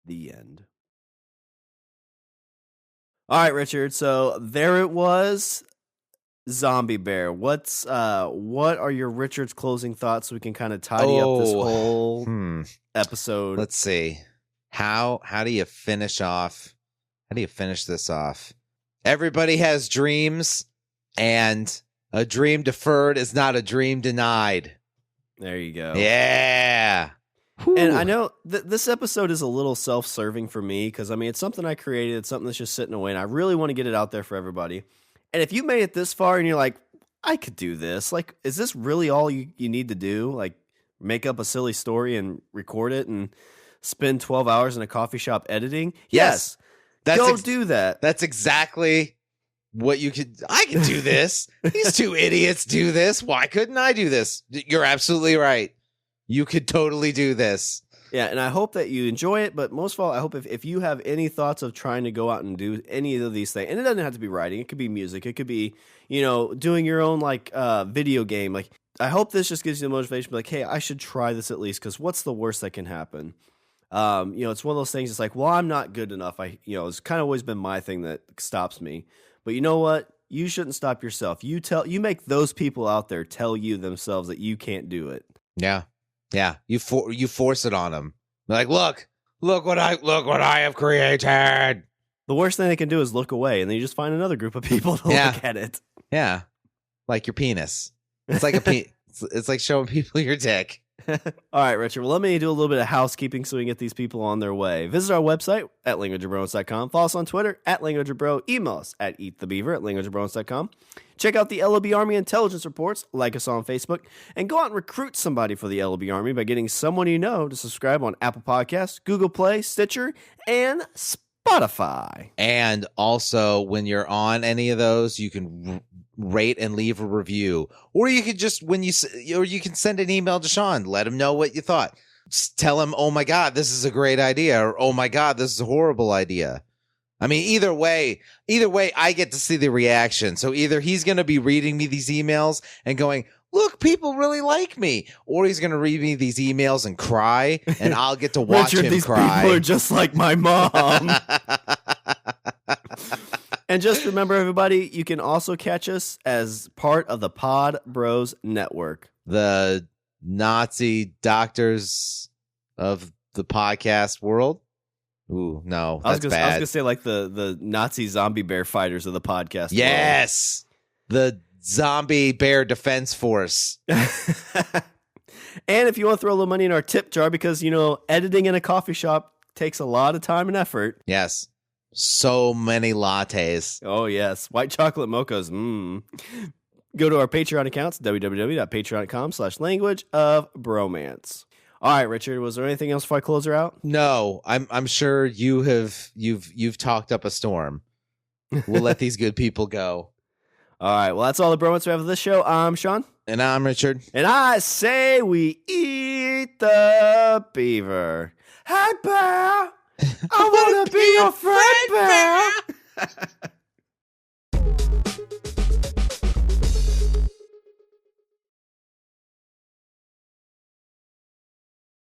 The end. All right, Richard. So there it was. Zombie Bear. What are your Richard's closing thoughts so we can kind of tidy up this whole episode? Let's see. How do you finish off? How do you finish this off? Everybody has dreams, and a dream deferred is not a dream denied. There you go. Yeah. And I know this episode is a little self-serving for me because, I mean, it's something I created. It's something that's just sitting away, and I really want to get it out there for everybody. And if you made it this far and you're like, I could do this. Like, is this really all you need to do? Like, make up a silly story and record it and spend 12 hours in a coffee shop editing? Yes. Go do that. That's exactly what you could. I could do this. These two idiots do this. Why couldn't I do this? You're absolutely right. You could totally do this. Yeah, and I hope that you enjoy it, but most of all, I hope if you have any thoughts of trying to go out and do any of these things, and it doesn't have to be writing, it could be music, it could be, doing your own, video game. Like, I hope this just gives you the motivation, like, hey, I should try this at least, because what's the worst that can happen? It's one of those things, it's like, well, I'm not good enough. It's kind of always been my thing that stops me. But you know what? You shouldn't stop yourself. You make those people out there tell you themselves that you can't do it. Yeah. Yeah, you force it on them. Like, look what I have created. The worst thing they can do is look away, and then you just find another group of people to look at it. Yeah, like your penis. It's like it's like showing people your dick. All right, Richard. Well, let me do a little bit of housekeeping so we can get these people on their way. Visit our website at languageofbromance.com. Follow us on Twitter at languageofbro. Email us at eatthebeaver@languageofbromance.com. Check out the LOB Army intelligence reports. Like us on Facebook. And go out and recruit somebody for the LOB Army by getting someone you know to subscribe on Apple Podcasts, Google Play, Stitcher, and Spotify. And also, when you're on any of those, you can rate and leave a review, or you could just you can send an email to Shawn, let him know what you thought. Just tell him, oh my god, this is a great idea, or oh my god, this is a horrible idea. I mean, either way I get to see the reaction. So either he's going to be reading me these emails and going, look, people really like me, or he's going to read me these emails and cry, and I'll get to watch Richard, him these cry. People are just like my mom. And just remember, everybody, you can also catch us as part of the Pod Bros Network. The Nazi doctors of the podcast world. Ooh, no, that's bad. I was gonna say like the Nazi zombie bear fighters of the podcast. Yes, the zombie bear defense force. And if you want to throw a little money in our tip jar, because editing in a coffee shop takes a lot of time and effort. Yes, so many lattes. Oh yes, white chocolate mochas. Go to our Patreon accounts, www.patreon.com/language of bromance. All right, Richard, was there anything else before I close her out? No, I'm sure you've talked up a storm. We'll let these good people go. All right, well, that's all the bromance we have for this show. I'm Shawn. And I'm Richard. And I say we eat the beaver. Hey, bear, I want to be your friend.